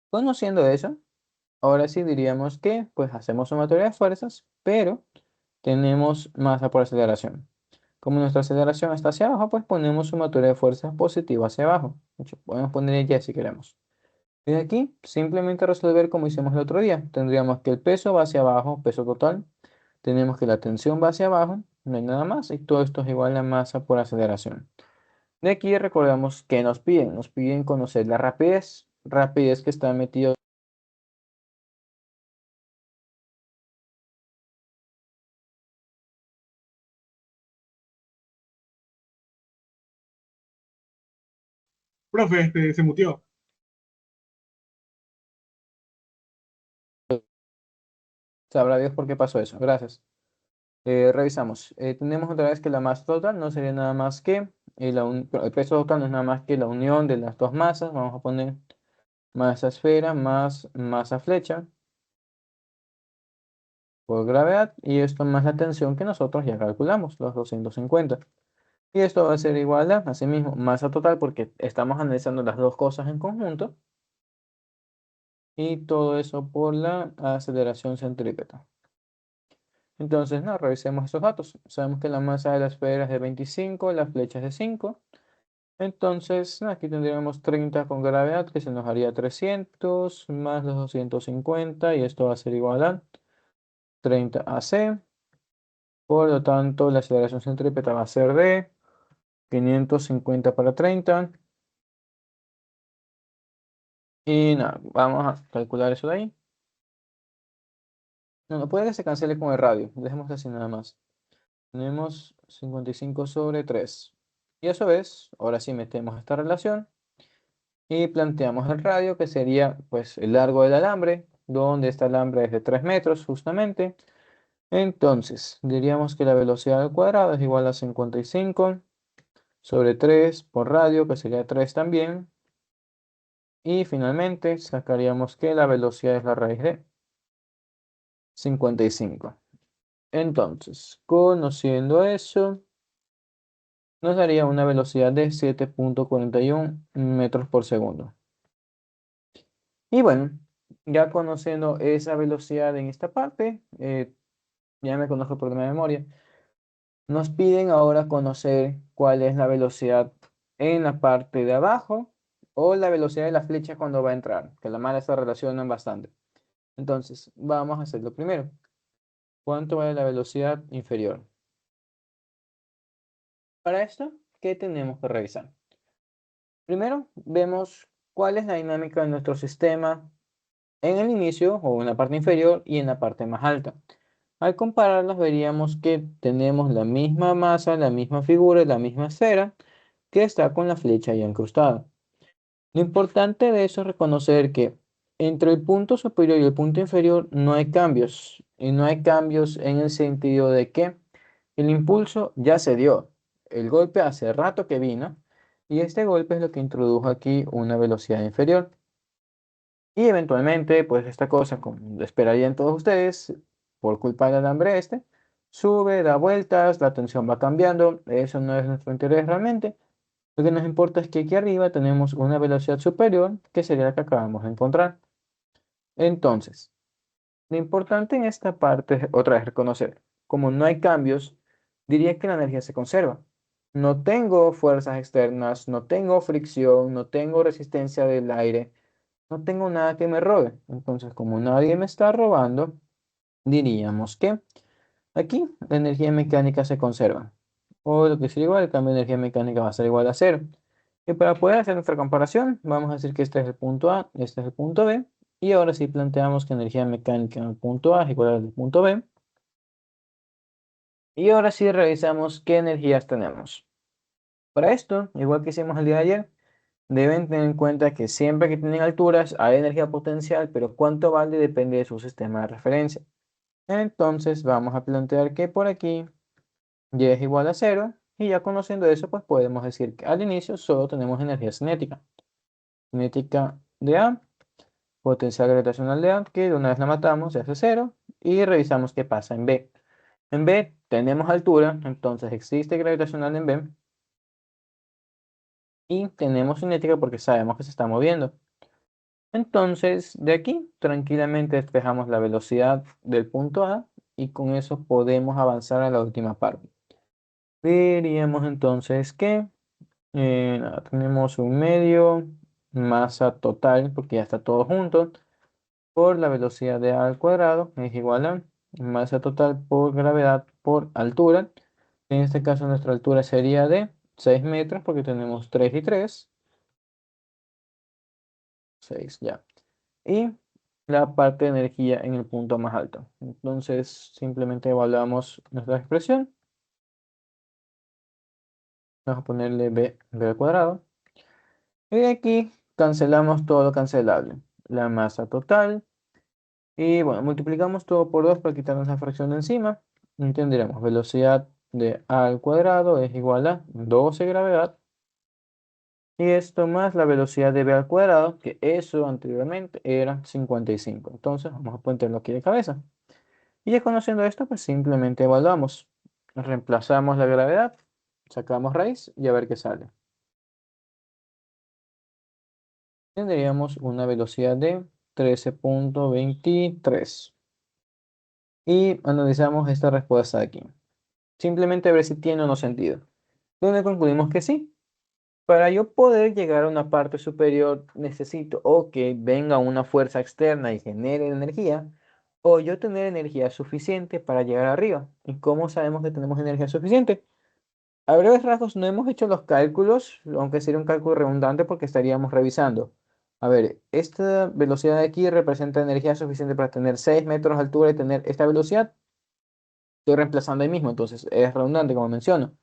Conociendo eso, ahora sí diríamos que pues hacemos sumatoria de fuerzas, pero tenemos masa por aceleración. Como nuestra aceleración está hacia abajo, pues ponemos sumatoria de fuerzas positiva hacia abajo. De hecho, podemos poner Y si queremos. Y de aquí, simplemente resolver como hicimos el otro día. Tendríamos que el peso va hacia abajo, peso total. Tenemos que la tensión va hacia abajo, no hay nada más. Y todo esto es igual a masa por aceleración. De aquí recordamos que nos piden. Nos piden conocer la rapidez. Rapidez que está metido. Profe, se mutió. Sabrá Dios por qué pasó eso. Gracias. Revisamos. Tenemos otra vez que la masa total no sería nada más que el peso total no es nada más que la unión de las dos masas. Vamos a poner masa esfera más masa flecha por gravedad y esto más la tensión que nosotros ya calculamos, los 250. Y esto va a ser igual a, asimismo, masa total porque estamos analizando las dos cosas en conjunto y todo eso por la aceleración centrípeta. Entonces, no, revisemos estos datos. Sabemos que la masa de la esfera es de 25, la flecha es de 5. Entonces, aquí tendríamos 30 con gravedad, que se nos haría 300 más los 250, y esto va a ser igual a 30 AC. Por lo tanto, la aceleración centrípeta va a ser de 550 para 30. Y nada, vamos a calcular eso de ahí. No, no puede que se cancele con el radio. Dejémoslo así nada más. Tenemos 55 sobre 3. Y eso es, ahora sí metemos esta relación. Y planteamos el radio, que sería pues el largo del alambre, donde este alambre es de 3 metros justamente. Entonces, diríamos que la velocidad al cuadrado es igual a 55 sobre 3 por radio, que sería 3 también. Y finalmente sacaríamos que la velocidad es la raíz de 55. Entonces, conociendo eso, nos daría una velocidad de 7,41 metros por segundo. Y bueno, ya conociendo esa velocidad en esta parte, ya me conozco por de memoria, nos piden ahora conocer cuál es la velocidad en la parte de abajo o la velocidad de la flecha cuando va a entrar, que la mala se relacionan bastante. Entonces, vamos a hacerlo primero. ¿Cuánto vale la velocidad inferior? Para esto, ¿qué tenemos que revisar? Primero, vemos cuál es la dinámica de nuestro sistema en el inicio o en la parte inferior y en la parte más alta. Al compararlas veríamos que tenemos la misma masa, la misma figura, la misma esfera que está con la flecha ya incrustada. Lo importante de eso es reconocer que entre el punto superior y el punto inferior no hay cambios. Y no hay cambios en el sentido de que el impulso ya se dio. El golpe hace rato que vino y este golpe es lo que introdujo aquí una velocidad inferior. Y eventualmente, pues esta cosa, como esperarían todos ustedes, por culpa del alambre este, sube, da vueltas, la tensión va cambiando. Eso no es nuestro interés realmente. Lo que nos importa es que aquí arriba tenemos una velocidad superior, que sería la que acabamos de encontrar. Entonces, lo importante en esta parte es otra vez reconocer, como no hay cambios, diría que la energía se conserva. No tengo fuerzas externas, no tengo fricción, no tengo resistencia del aire, no tengo nada que me robe. Entonces, como nadie me está robando, diríamos que aquí la energía mecánica se conserva. O lo que sería igual, el cambio de energía mecánica va a ser igual a cero. Y para poder hacer nuestra comparación, vamos a decir que este es el punto A, este es el punto B. Y ahora sí planteamos que energía mecánica en el punto A es igual al punto B. Y ahora sí revisamos qué energías tenemos. Para esto, igual que hicimos el día de ayer, deben tener en cuenta que siempre que tienen alturas hay energía potencial, pero cuánto vale depende de su sistema de referencia. Entonces vamos a plantear que por aquí y es igual a cero, y ya conociendo eso, pues podemos decir que al inicio solo tenemos energía cinética. Cinética de A, potencial gravitacional de A, que de una vez la matamos, se hace cero, y revisamos qué pasa en B. En B tenemos altura, entonces existe gravitacional en B, y tenemos cinética porque sabemos que se está moviendo. Entonces, de aquí tranquilamente despejamos la velocidad del punto A, y con eso podemos avanzar a la última parte. Diríamos entonces que nada, tenemos un medio, masa total, porque ya está todo junto, por la velocidad de A al cuadrado, es igual a masa total por gravedad por altura. En este caso nuestra altura sería de 6 metros, porque tenemos 3 y 3, 6 ya. Y la parte de energía en el punto más alto. Entonces simplemente evaluamos nuestra expresión. Vamos a ponerle B al cuadrado. Y de aquí cancelamos todo lo cancelable. La masa total Y bueno, multiplicamos todo por 2 para quitarnos la fracción de encima. Y tendremos velocidad de a al cuadrado es igual a 12 gravedad. Y esto más la velocidad de b al cuadrado, que eso anteriormente era 55. Entonces vamos a ponerlo aquí de cabeza. Y ya conociendo esto, pues simplemente evaluamos. Reemplazamos la gravedad, sacamos raíz y a ver qué sale. Tendríamos una velocidad de 13.23. Y analizamos esta respuesta de aquí. Simplemente a ver si tiene o no sentido. Donde concluimos que sí. Para yo poder llegar a una parte superior, necesito o que venga una fuerza externa y genere energía, o yo tener energía suficiente para llegar arriba. ¿Y cómo sabemos que tenemos energía suficiente? A breves rasgos, no hemos hecho los cálculos, aunque sería un cálculo redundante porque estaríamos revisando. A ver, esta velocidad de aquí representa energía suficiente para tener 6 metros de altura y tener esta velocidad. Estoy reemplazando ahí mismo, entonces es redundante como menciono.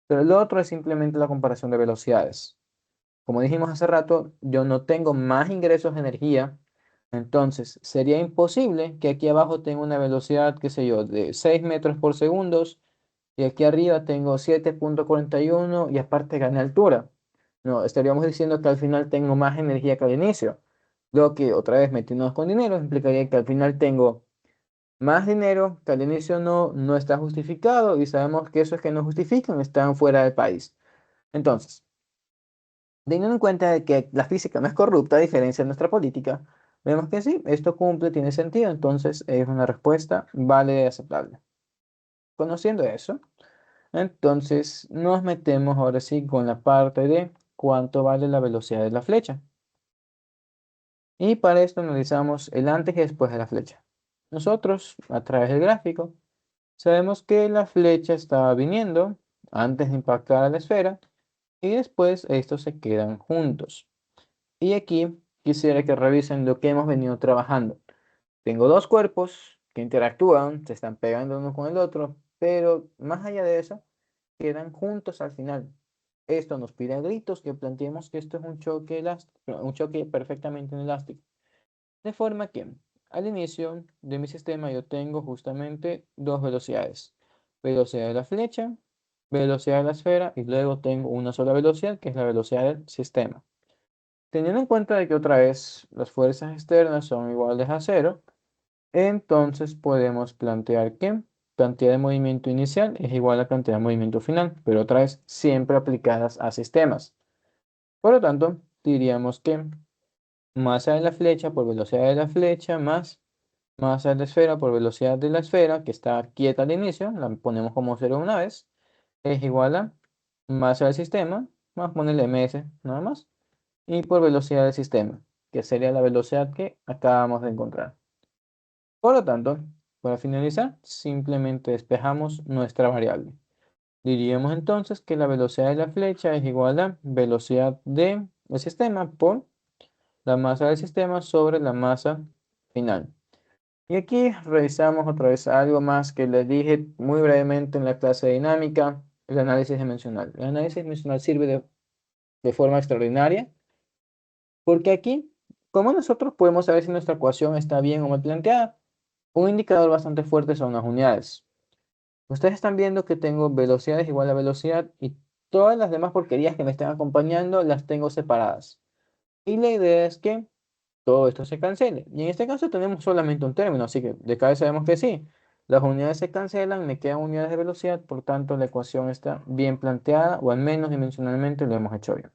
Pero lo otro es simplemente la comparación de velocidades. Como dijimos hace rato, yo no tengo más ingresos de energía, entonces sería imposible que aquí abajo tenga una velocidad, qué sé yo, de 6 metros por segundo y aquí arriba tengo 7.41 y aparte gané altura. No, estaríamos diciendo que al final tengo más energía que al inicio. Lo que otra vez metiéndonos con dinero implicaría que al final tengo más dinero que al inicio no está justificado y sabemos que esos que no justifican están fuera del país. Entonces, teniendo en cuenta de que la física no es corrupta, a diferencia de nuestra política, vemos que sí, esto cumple, tiene sentido, entonces es una respuesta válida y aceptable. Conociendo eso, entonces nos metemos ahora sí con la parte de cuánto vale la velocidad de la flecha. Y para esto analizamos el antes y después de la flecha. Nosotros, a través del gráfico, sabemos que la flecha estaba viniendo antes de impactar a la esfera y después estos se quedan juntos. Y aquí quisiera que revisen lo que hemos venido trabajando. Tengo dos cuerpos que interactúan, se están pegando uno con el otro, pero más allá de eso, quedan juntos al final. Esto nos pide a gritos que planteemos que esto es un choque elástico, un choque perfectamente inelástico. De forma que al inicio de mi sistema yo tengo justamente dos velocidades. Velocidad de la flecha, velocidad de la esfera y luego tengo una sola velocidad que es la velocidad del sistema. Teniendo en cuenta de que otra vez las fuerzas externas son iguales a cero, entonces podemos plantear que cantidad de movimiento inicial es igual a cantidad de movimiento final, pero otra vez siempre aplicadas a sistemas. Por lo tanto, diríamos que masa de la flecha por velocidad de la flecha más masa de la esfera por velocidad de la esfera, que está quieta al inicio, la ponemos como cero una vez, es igual a masa del sistema más ponerle ms, nada más, y por velocidad del sistema, que sería la velocidad que acabamos de encontrar. Por lo tanto, para finalizar, simplemente despejamos nuestra variable. Diríamos entonces que la velocidad de la flecha es igual a velocidad del sistema por la masa del sistema sobre la masa final. Y aquí revisamos otra vez algo más que les dije muy brevemente en la clase de dinámica, el análisis dimensional. El análisis dimensional sirve de forma extraordinaria porque aquí, como nosotros podemos saber si nuestra ecuación está bien o mal planteada, un indicador bastante fuerte son las unidades. Ustedes están viendo que tengo velocidad es igual a velocidad y todas las demás porquerías que me están acompañando las tengo separadas. Y la idea es que todo esto se cancele. Y en este caso tenemos solamente un término, así que de cabeza sabemos que sí. Las unidades se cancelan, me quedan unidades de velocidad, por tanto la ecuación está bien planteada o al menos dimensionalmente lo hemos hecho bien.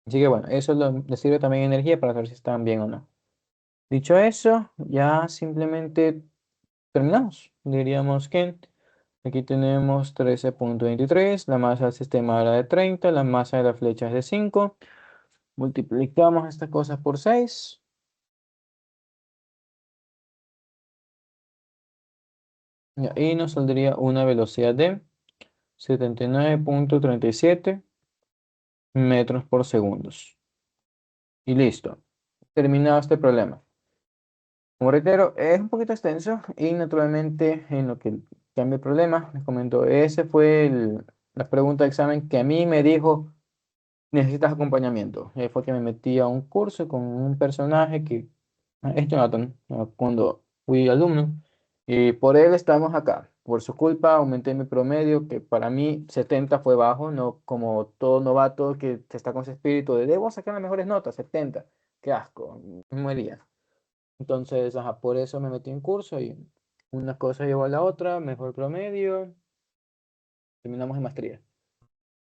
Así que bueno, eso le sirve también energía para saber si están bien o no. Dicho eso, ya simplemente terminamos. Diríamos que aquí tenemos 13.23, la masa del sistema era de 30, la masa de la flecha es de 5. Multiplicamos estas cosas por 6. Y ahí nos saldría una velocidad de 79.37 metros por segundo. Y listo. Terminado este problema. Como reitero, es un poquito extenso y naturalmente en lo que cambia el problema, les comento, ese fue la pregunta de examen que a mí me dijo, necesitas acompañamiento. Fue que me metí a un curso con un personaje que Es Jonathan, cuando fui alumno, y por él estamos acá. Por su culpa aumenté mi promedio, que para mí 70 fue bajo, no como todo novato que está con ese espíritu de debo sacar las mejores notas, 70. Qué asco, me moría. Entonces, ajá, por eso me metí en curso y una cosa llevó a la otra, mejor promedio, terminamos en maestría.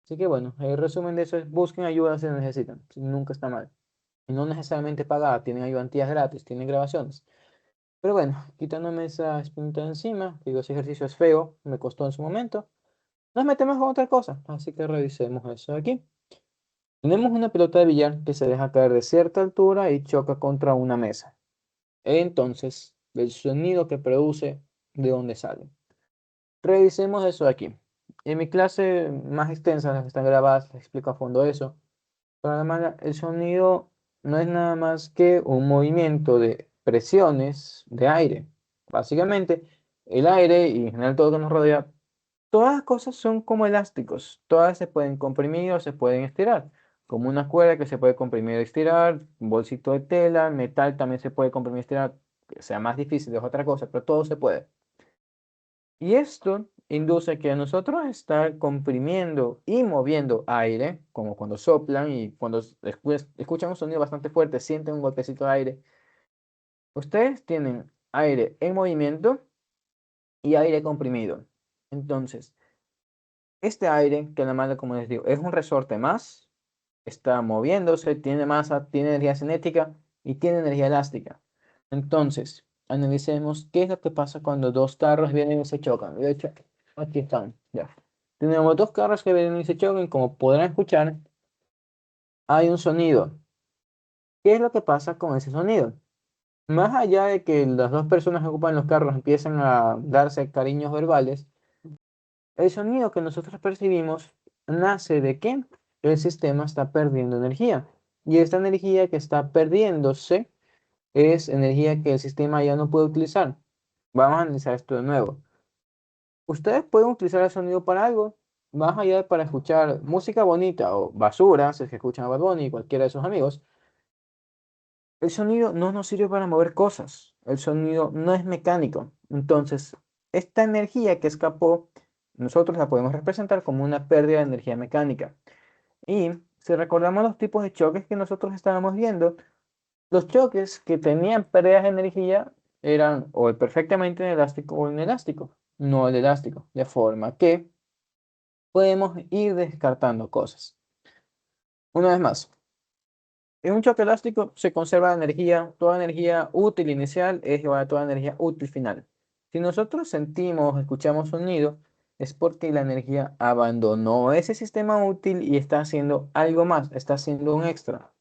Así que bueno, el resumen de eso es busquen ayuda si la necesitan, nunca está mal. Y no necesariamente pagada, tienen ayudantías gratis, tienen grabaciones. Pero bueno, quitándome esa espinita de encima, que digo, ese ejercicio es feo, me costó en su momento, nos metemos con otra cosa. Así que revisemos eso de aquí. Tenemos una pelota de billar que se deja caer de cierta altura y choca contra una mesa. Entonces, el sonido que produce, ¿de dónde sale? Revisemos eso de aquí. En mi clase más extensa, las que están grabadas, les explico a fondo eso. Para la mala, el sonido no es nada más que un movimiento de presiones de aire. Básicamente, el aire y en general todo lo que nos rodea, todas las cosas son como elásticos. Todas se pueden comprimir o se pueden estirar. Como una cuerda que se puede comprimir y estirar, un bolsito de tela, metal también se puede comprimir y estirar, que sea más difícil es otra cosa, pero todo se puede. Y esto induce que nosotros estar comprimiendo y moviendo aire, como cuando soplan y cuando escuchan un sonido bastante fuerte, sienten un golpecito de aire. Ustedes tienen aire en movimiento y aire comprimido. Entonces, este aire, que la mala, como les digo, es un resorte más, está moviéndose, tiene masa, tiene energía cinética y tiene energía elástica. Entonces, analicemos qué es lo que pasa cuando dos carros vienen y se chocan. De hecho, aquí están, ya. Tenemos dos carros que vienen y se chocan, como podrán escuchar, hay un sonido. ¿Qué es lo que pasa con ese sonido? Más allá de que las dos personas que ocupan los carros empiezan a darse cariños verbales, el sonido que nosotros percibimos nace de que el sistema está perdiendo energía. Y esta energía que está perdiéndose es energía que el sistema ya no puede utilizar. Vamos a analizar esto de nuevo. Ustedes pueden utilizar el sonido para algo, más allá de para escuchar música bonita o basura, si es que escuchan a Bad Bunny y cualquiera de sus amigos. El sonido no nos sirve para mover cosas. El sonido no es mecánico. Entonces, esta energía que escapó, nosotros la podemos representar como una pérdida de energía mecánica. Y si recordamos los tipos de choques que nosotros estábamos viendo, los choques que tenían pérdidas de energía eran o el perfectamente inelástico o inelástico, no el elástico, de forma que podemos ir descartando cosas. Una vez más, en un choque elástico se conserva la energía, toda energía útil inicial es igual a toda energía útil final. Si nosotros sentimos, escuchamos sonido, es porque la energía abandonó ese sistema útil y está haciendo algo más, está haciendo un extra.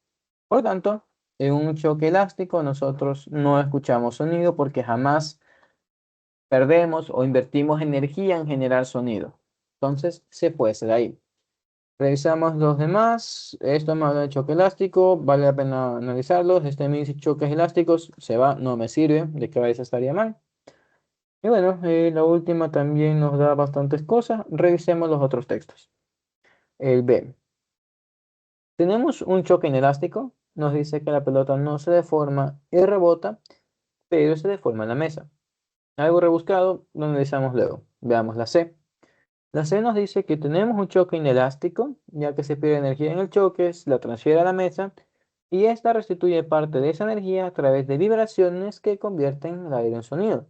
Por tanto, en un choque elástico nosotros no escuchamos sonido porque jamás perdemos o invertimos energía en generar sonido. Entonces, se puede ser ahí. Revisamos los demás. Esto me habla de choque elástico. Vale la pena analizarlos. Este me dice choques elásticos. Se va, no me sirve. De cabeza estaría mal. Y bueno, la última también nos da bastantes cosas. Revisemos los otros textos. El B. Tenemos un choque inelástico. Nos dice que la pelota no se deforma y rebota, pero se deforma en la mesa. Algo rebuscado, lo analizamos luego. Veamos la C. La C nos dice que tenemos un choque inelástico, ya que se pierde energía en el choque, se la transfiere a la mesa y esta restituye parte de esa energía a través de vibraciones que convierten el aire en sonido.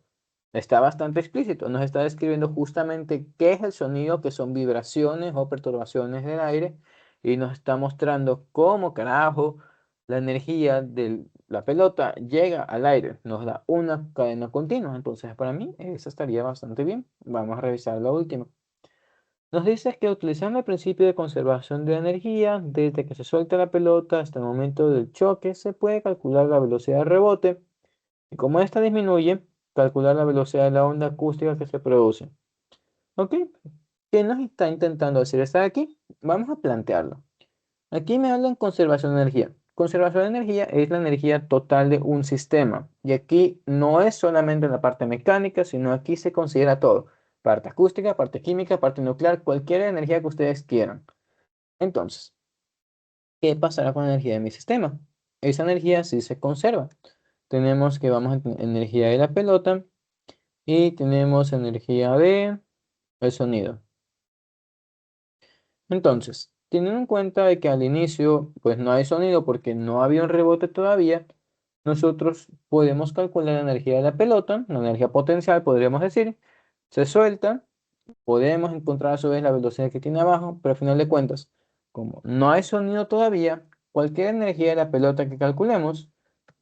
Está bastante explícito, nos está describiendo justamente qué es el sonido, que son vibraciones o perturbaciones del aire, y nos está mostrando cómo carajo la energía de la pelota llega al aire, nos da una cadena continua. Entonces, para mí, eso estaría bastante bien. Vamos a revisar la última. Nos dice que utilizando el principio de conservación de energía, desde que se suelta la pelota hasta el momento del choque, se puede calcular la velocidad de rebote y como esta disminuye, calcular la velocidad de la onda acústica que se produce. ¿Ok? ¿Qué nos está intentando decir esta de aquí? Vamos a plantearlo. Aquí me hablan conservación de energía. Conservación de energía es la energía total de un sistema. Y aquí no es solamente la parte mecánica, sino aquí se considera todo. Parte acústica, parte química, parte nuclear, cualquier energía que ustedes quieran. Entonces, ¿qué pasará con la energía de mi sistema? Esa energía sí se conserva. tenemos que vamos a tener energía de la pelota y tenemos energía de el sonido. Entonces, teniendo en cuenta de que al inicio pues no hay sonido porque no había un rebote todavía, nosotros podemos calcular la energía de la pelota, la energía potencial podríamos decir, se suelta, podemos encontrar a su vez la velocidad que tiene abajo, pero al final de cuentas, como no hay sonido todavía, cualquier energía de la pelota que calculemos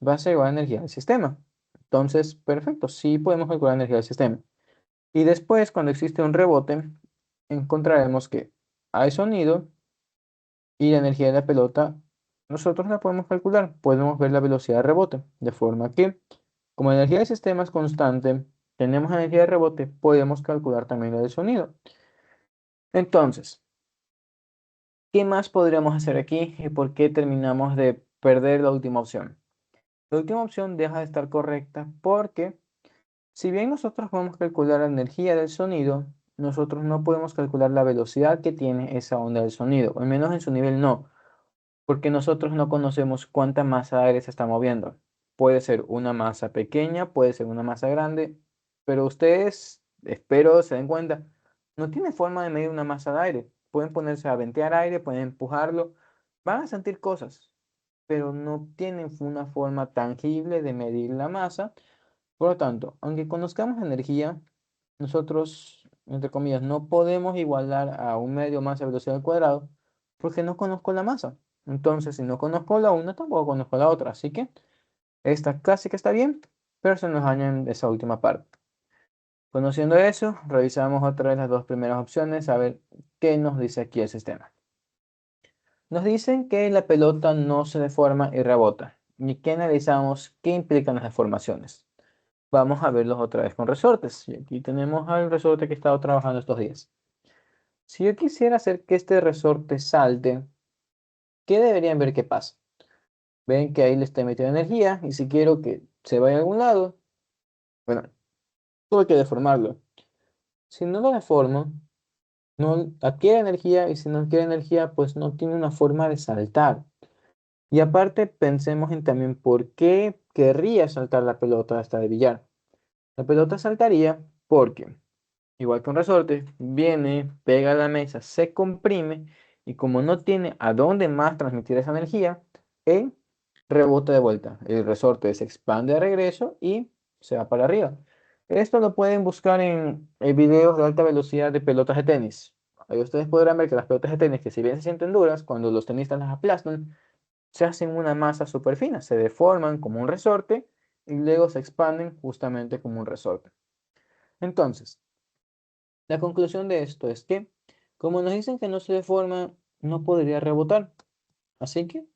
va a ser igual a energía del sistema. Entonces, perfecto, sí podemos calcular la energía del sistema. Y después, cuando existe un rebote, encontraremos que hay sonido y la energía de la pelota, nosotros la podemos calcular. Podemos ver la velocidad de rebote, de forma que, como la energía del sistema es constante, tenemos energía de rebote, podemos calcular también la del sonido. Entonces, ¿qué más podríamos hacer aquí y por qué terminamos de perder la última opción? La última opción deja de estar correcta porque si bien nosotros podemos calcular la energía del sonido, nosotros no podemos calcular la velocidad que tiene esa onda del sonido, al menos en su nivel no, porque nosotros no conocemos cuánta masa de aire se está moviendo. Puede ser una masa pequeña, puede ser una masa grande, pero ustedes, espero, se den cuenta, no tiene forma de medir una masa de aire. Pueden ponerse a ventear aire, pueden empujarlo, van a sentir cosas, pero no tienen una forma tangible de medir la masa. Por lo tanto, aunque conozcamos energía, nosotros, entre comillas, no podemos igualar a un medio masa velocidad al cuadrado porque no conozco la masa. Entonces, si no conozco la una, tampoco conozco la otra. Así que esta casi que está bien, pero se nos añade esa última parte. Conociendo eso, revisamos otra vez las dos primeras opciones a ver qué nos dice aquí el sistema. Nos dicen que la pelota no se deforma y rebota, y que analizamos qué implican las deformaciones. Vamos a verlos otra vez con resortes. Y aquí tenemos al resorte que he estado trabajando estos días. Si yo quisiera hacer que este resorte salte, ¿qué deberían ver que pasa? Ven que ahí le estoy metiendo energía y si quiero que se vaya a algún lado, bueno, tuve que deformarlo. Si no lo deformo, no adquiere energía y si no adquiere energía, pues no tiene una forma de saltar. Y aparte, pensemos en también por qué querría saltar la pelota hasta de billar. La pelota saltaría porque igual que un resorte, viene, pega a la mesa, se comprime y como no tiene a dónde más transmitir esa energía, él rebota de vuelta. El resorte se expande de regreso y se va para arriba. Esto lo pueden buscar en videos de alta velocidad de pelotas de tenis. Ahí ustedes podrán ver que las pelotas de tenis, que si bien se sienten duras, cuando los tenistas las aplastan, se hacen una masa súper fina, se deforman como un resorte y luego se expanden justamente como un resorte. Entonces, la conclusión de esto es que, como nos dicen que no se deforma, no podría rebotar. Así que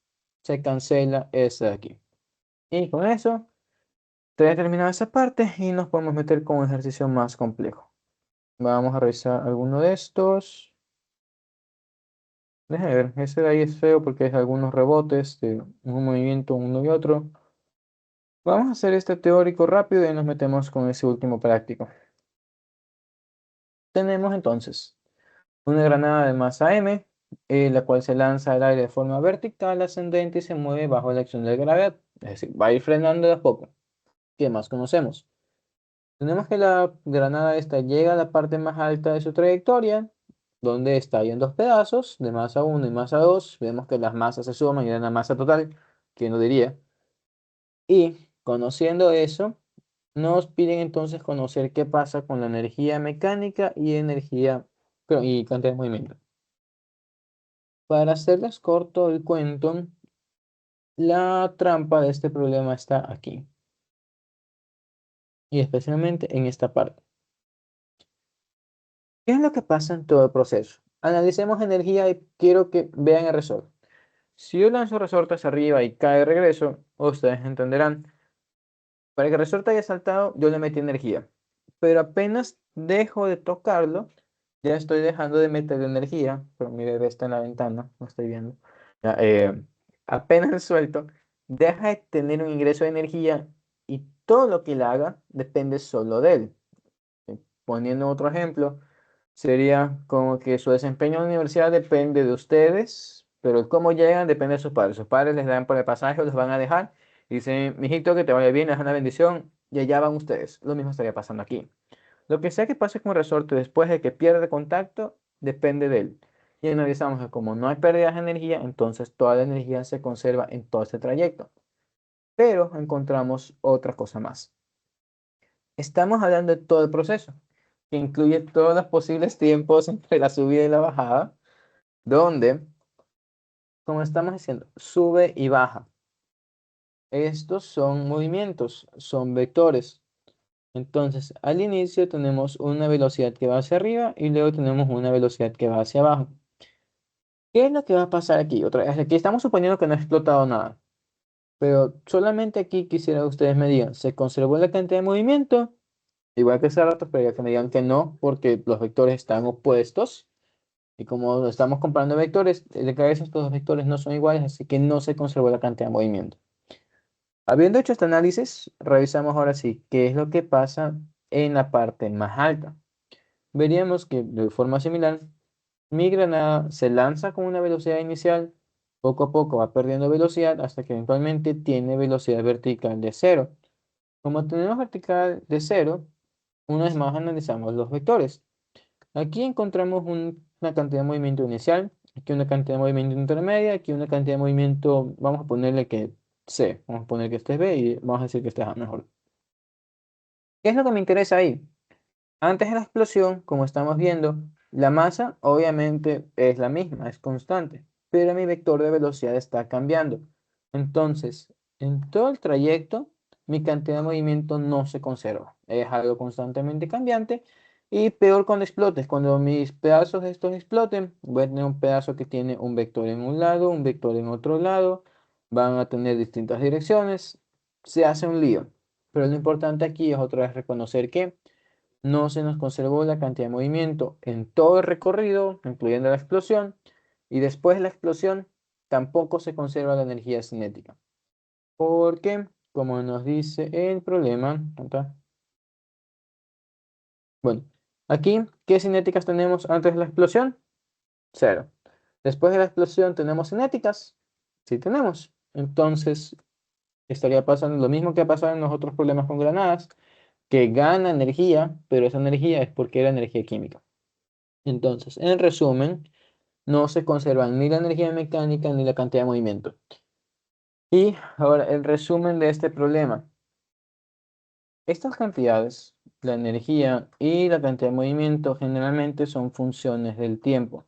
se cancela ese de aquí. Y con eso, te he terminado esa parte y nos podemos meter con un ejercicio más complejo. Vamos a revisar alguno de estos. Déjenme ver, ese de ahí es feo porque es algunos rebotes de un movimiento uno y otro. Vamos a hacer este teórico rápido y nos metemos con ese último práctico. Tenemos entonces una granada de masa M, la cual se lanza al aire de forma vertical, ascendente y se mueve bajo la acción de gravedad. Es decir, va a ir frenando de a poco. ¿Qué más conocemos? Tenemos que la granada esta llega a la parte más alta de su trayectoria, donde está ahí en dos pedazos, de masa 1 y masa 2. Vemos que las masas se suman y dan la masa total, ¿quién lo diría? Y conociendo eso, nos piden entonces conocer qué pasa con la energía mecánica y y cantidad de movimiento. Para hacerles corto el cuento, la trampa de este problema está aquí, y especialmente en esta parte. ¿Qué es lo que pasa en todo el proceso? Analicemos energía y quiero que vean el resorte. Si yo lanzo resorte hacia arriba y cae de regreso, ustedes entenderán. Para que el resorte haya saltado, yo le metí energía. Pero apenas dejo de tocarlo, ya estoy dejando de meterle energía. Pero mi bebé está en la ventana, no estoy viendo. Ya, apenas suelto, deja de tener un ingreso de energía y todo lo que él haga depende solo de él. Poniendo otro ejemplo, sería como que su desempeño en la universidad depende de ustedes, pero el cómo llegan depende de sus padres. Sus padres les dan por el pasaje o los van a dejar Dice, mijito, que te vaya bien, es una bendición, y allá van ustedes. Lo mismo estaría pasando aquí. Lo que sea que pase con el resorte después de que pierde contacto, depende de él. Y analizamos que como no hay pérdidas de energía, entonces toda la energía se conserva en todo este trayecto. Pero encontramos otra cosa más. Estamos hablando de todo el proceso, que incluye todos los posibles tiempos entre la subida y la bajada, donde, como estamos diciendo, sube y baja. Estos son movimientos, son vectores. Entonces, al inicio tenemos una velocidad que va hacia arriba y luego tenemos una velocidad que va hacia abajo. ¿Qué es lo que va a pasar aquí? Otra vez, aquí estamos suponiendo que no ha explotado nada, pero solamente aquí quisiera que ustedes me digan, ¿se conservó la cantidad de movimiento? Igual que hace rato, pero ya que me digan que no, porque los vectores están opuestos. Y como estamos comparando vectores, de cabeza estos dos vectores no son iguales, así que no se conservó la cantidad de movimiento. Habiendo hecho este análisis, revisamos ahora sí qué es lo que pasa en la parte más alta. Veríamos que de forma similar, mi granada se lanza con una velocidad inicial, poco a poco va perdiendo velocidad hasta que eventualmente tiene velocidad vertical de cero. Como tenemos vertical de cero, una vez más analizamos los vectores. Aquí encontramos una cantidad de movimiento inicial, aquí una cantidad de movimiento intermedia, aquí una cantidad de movimiento, vamos a ponerle que C, vamos a poner que este es B y vamos a decir que este es A mejor. ¿Qué es lo que me interesa ahí? Antes de la explosión, como estamos viendo, la masa obviamente es la misma, es constante, pero mi vector de velocidad está cambiando. Entonces, en todo el trayecto, mi cantidad de movimiento no se conserva. Es algo constantemente cambiante y peor cuando explotes. Cuando mis pedazos de estos exploten, voy a tener un pedazo que tiene un vector en un lado, un vector en otro lado, van a tener distintas direcciones, se hace un lío. Pero lo importante aquí es otra vez reconocer que no se nos conservó la cantidad de movimiento en todo el recorrido, incluyendo la explosión, y después de la explosión tampoco se conserva la energía cinética. Porque, como nos dice el problema, acá, bueno, aquí, ¿qué cinéticas tenemos antes de la explosión? Cero. Después de la explosión, ¿tenemos cinéticas? Sí tenemos. Entonces, estaría pasando lo mismo que ha pasado en los otros problemas con granadas, que gana energía, pero esa energía es porque era energía química. Entonces, en resumen, no se conservan ni la energía mecánica ni la cantidad de movimiento. Y ahora, el resumen de este problema. Estas cantidades, la energía y la cantidad de movimiento, generalmente son funciones del tiempo.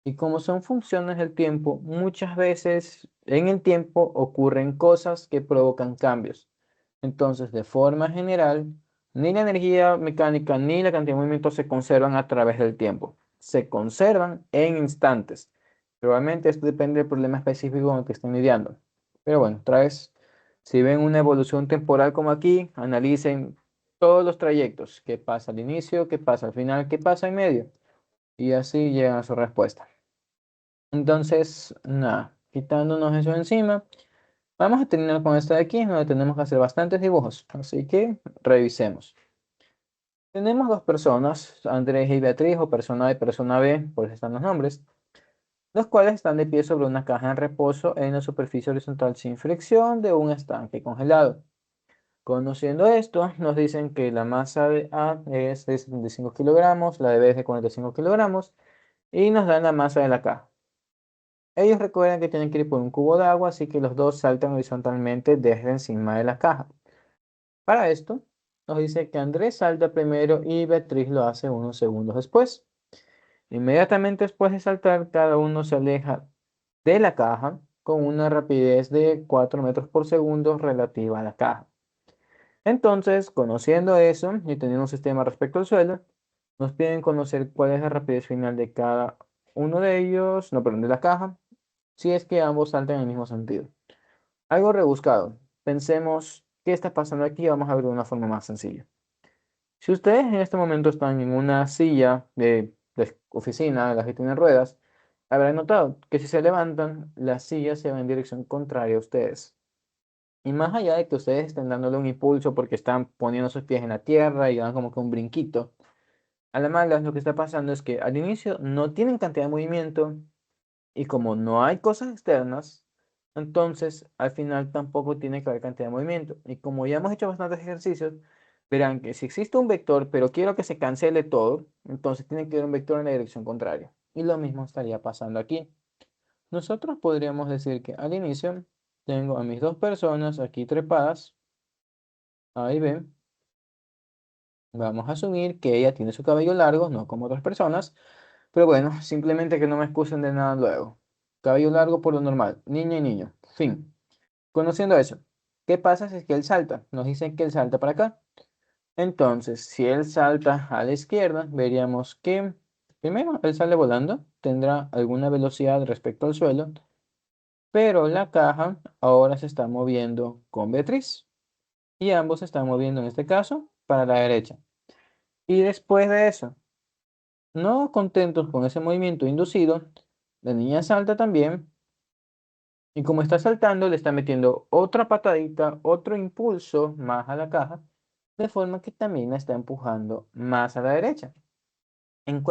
Y como son funciones del tiempo, muchas veces en el tiempo ocurren cosas que provocan cambios. Entonces, de forma general, ni la energía mecánica ni la cantidad de movimiento se conservan a través del tiempo. Se conservan en instantes. Probablemente esto depende del problema específico con el que estén lidiando. Pero bueno, otra vez, si ven una evolución temporal como aquí, analicen todos los trayectos. ¿Qué pasa al inicio? ¿Qué pasa al final? ¿Qué pasa en medio? Y así llegan a su respuesta. Entonces, nada, quitándonos eso encima, vamos a terminar con esta de aquí, donde tenemos que hacer bastantes dibujos. Así que revisemos. Tenemos dos personas, Andrés y Beatriz, o persona A y persona B, por eso están los nombres, los cuales están de pie sobre una caja en reposo en la superficie horizontal sin fricción de un estanque congelado. Conociendo esto, nos dicen que la masa de A es de 75 kilogramos, la de B es de 45 kilogramos, y nos dan la masa de la caja. Ellos recuerdan que tienen que ir por un cubo de agua, así que los dos saltan horizontalmente desde encima de la caja. Para esto, nos dice que Andrés salta primero y Beatriz lo hace unos segundos después. Inmediatamente después de saltar, cada uno se aleja de la caja con una rapidez de 4 metros por segundo relativa a la caja. Entonces, conociendo eso y teniendo un sistema respecto al suelo, nos piden conocer cuál es la rapidez final de cada uno de ellos, no, perdón, de la caja, si es que ambos saltan en el mismo sentido. Algo rebuscado. Pensemos qué está pasando aquí. Vamos a ver de una forma más sencilla. Si ustedes en este momento están en una silla de oficina, de las que tienen ruedas, habrán notado que si se levantan, la silla se va en dirección contraria a ustedes. Y más allá de que ustedes estén dándole un impulso porque están poniendo sus pies en la tierra y dan como que un brinquito, a la mala lo que está pasando es que al inicio no tienen cantidad de movimiento y como no hay cosas externas, Entonces, al final tampoco tiene que haber cantidad de movimiento. Y como ya hemos hecho bastantes ejercicios, verán que si existe un vector, pero quiero que se cancele todo, entonces tiene que haber un vector en la dirección contraria. Y lo mismo estaría pasando aquí. Nosotros podríamos decir que al inicio tengo a mis dos personas aquí trepadas, A y B. Vamos a asumir que ella tiene su cabello largo, no como otras personas, pero bueno, simplemente que no me excusen de nada luego. Cabello largo por lo normal, niña y niño. Fin. Conociendo eso, ¿qué pasa si es que él salta? Nos dicen que él salta para acá. Entonces, si él salta a la izquierda, veríamos que primero él sale volando, tendrá alguna velocidad respecto al suelo, pero la caja ahora se está moviendo con Beatriz y ambos se están moviendo en este caso para la derecha. Y después de eso, no contentos con ese movimiento inducido, la niña salta también y como está saltando le está metiendo otra patadita, otro impulso más a la caja, de forma que también la está empujando más a la derecha. En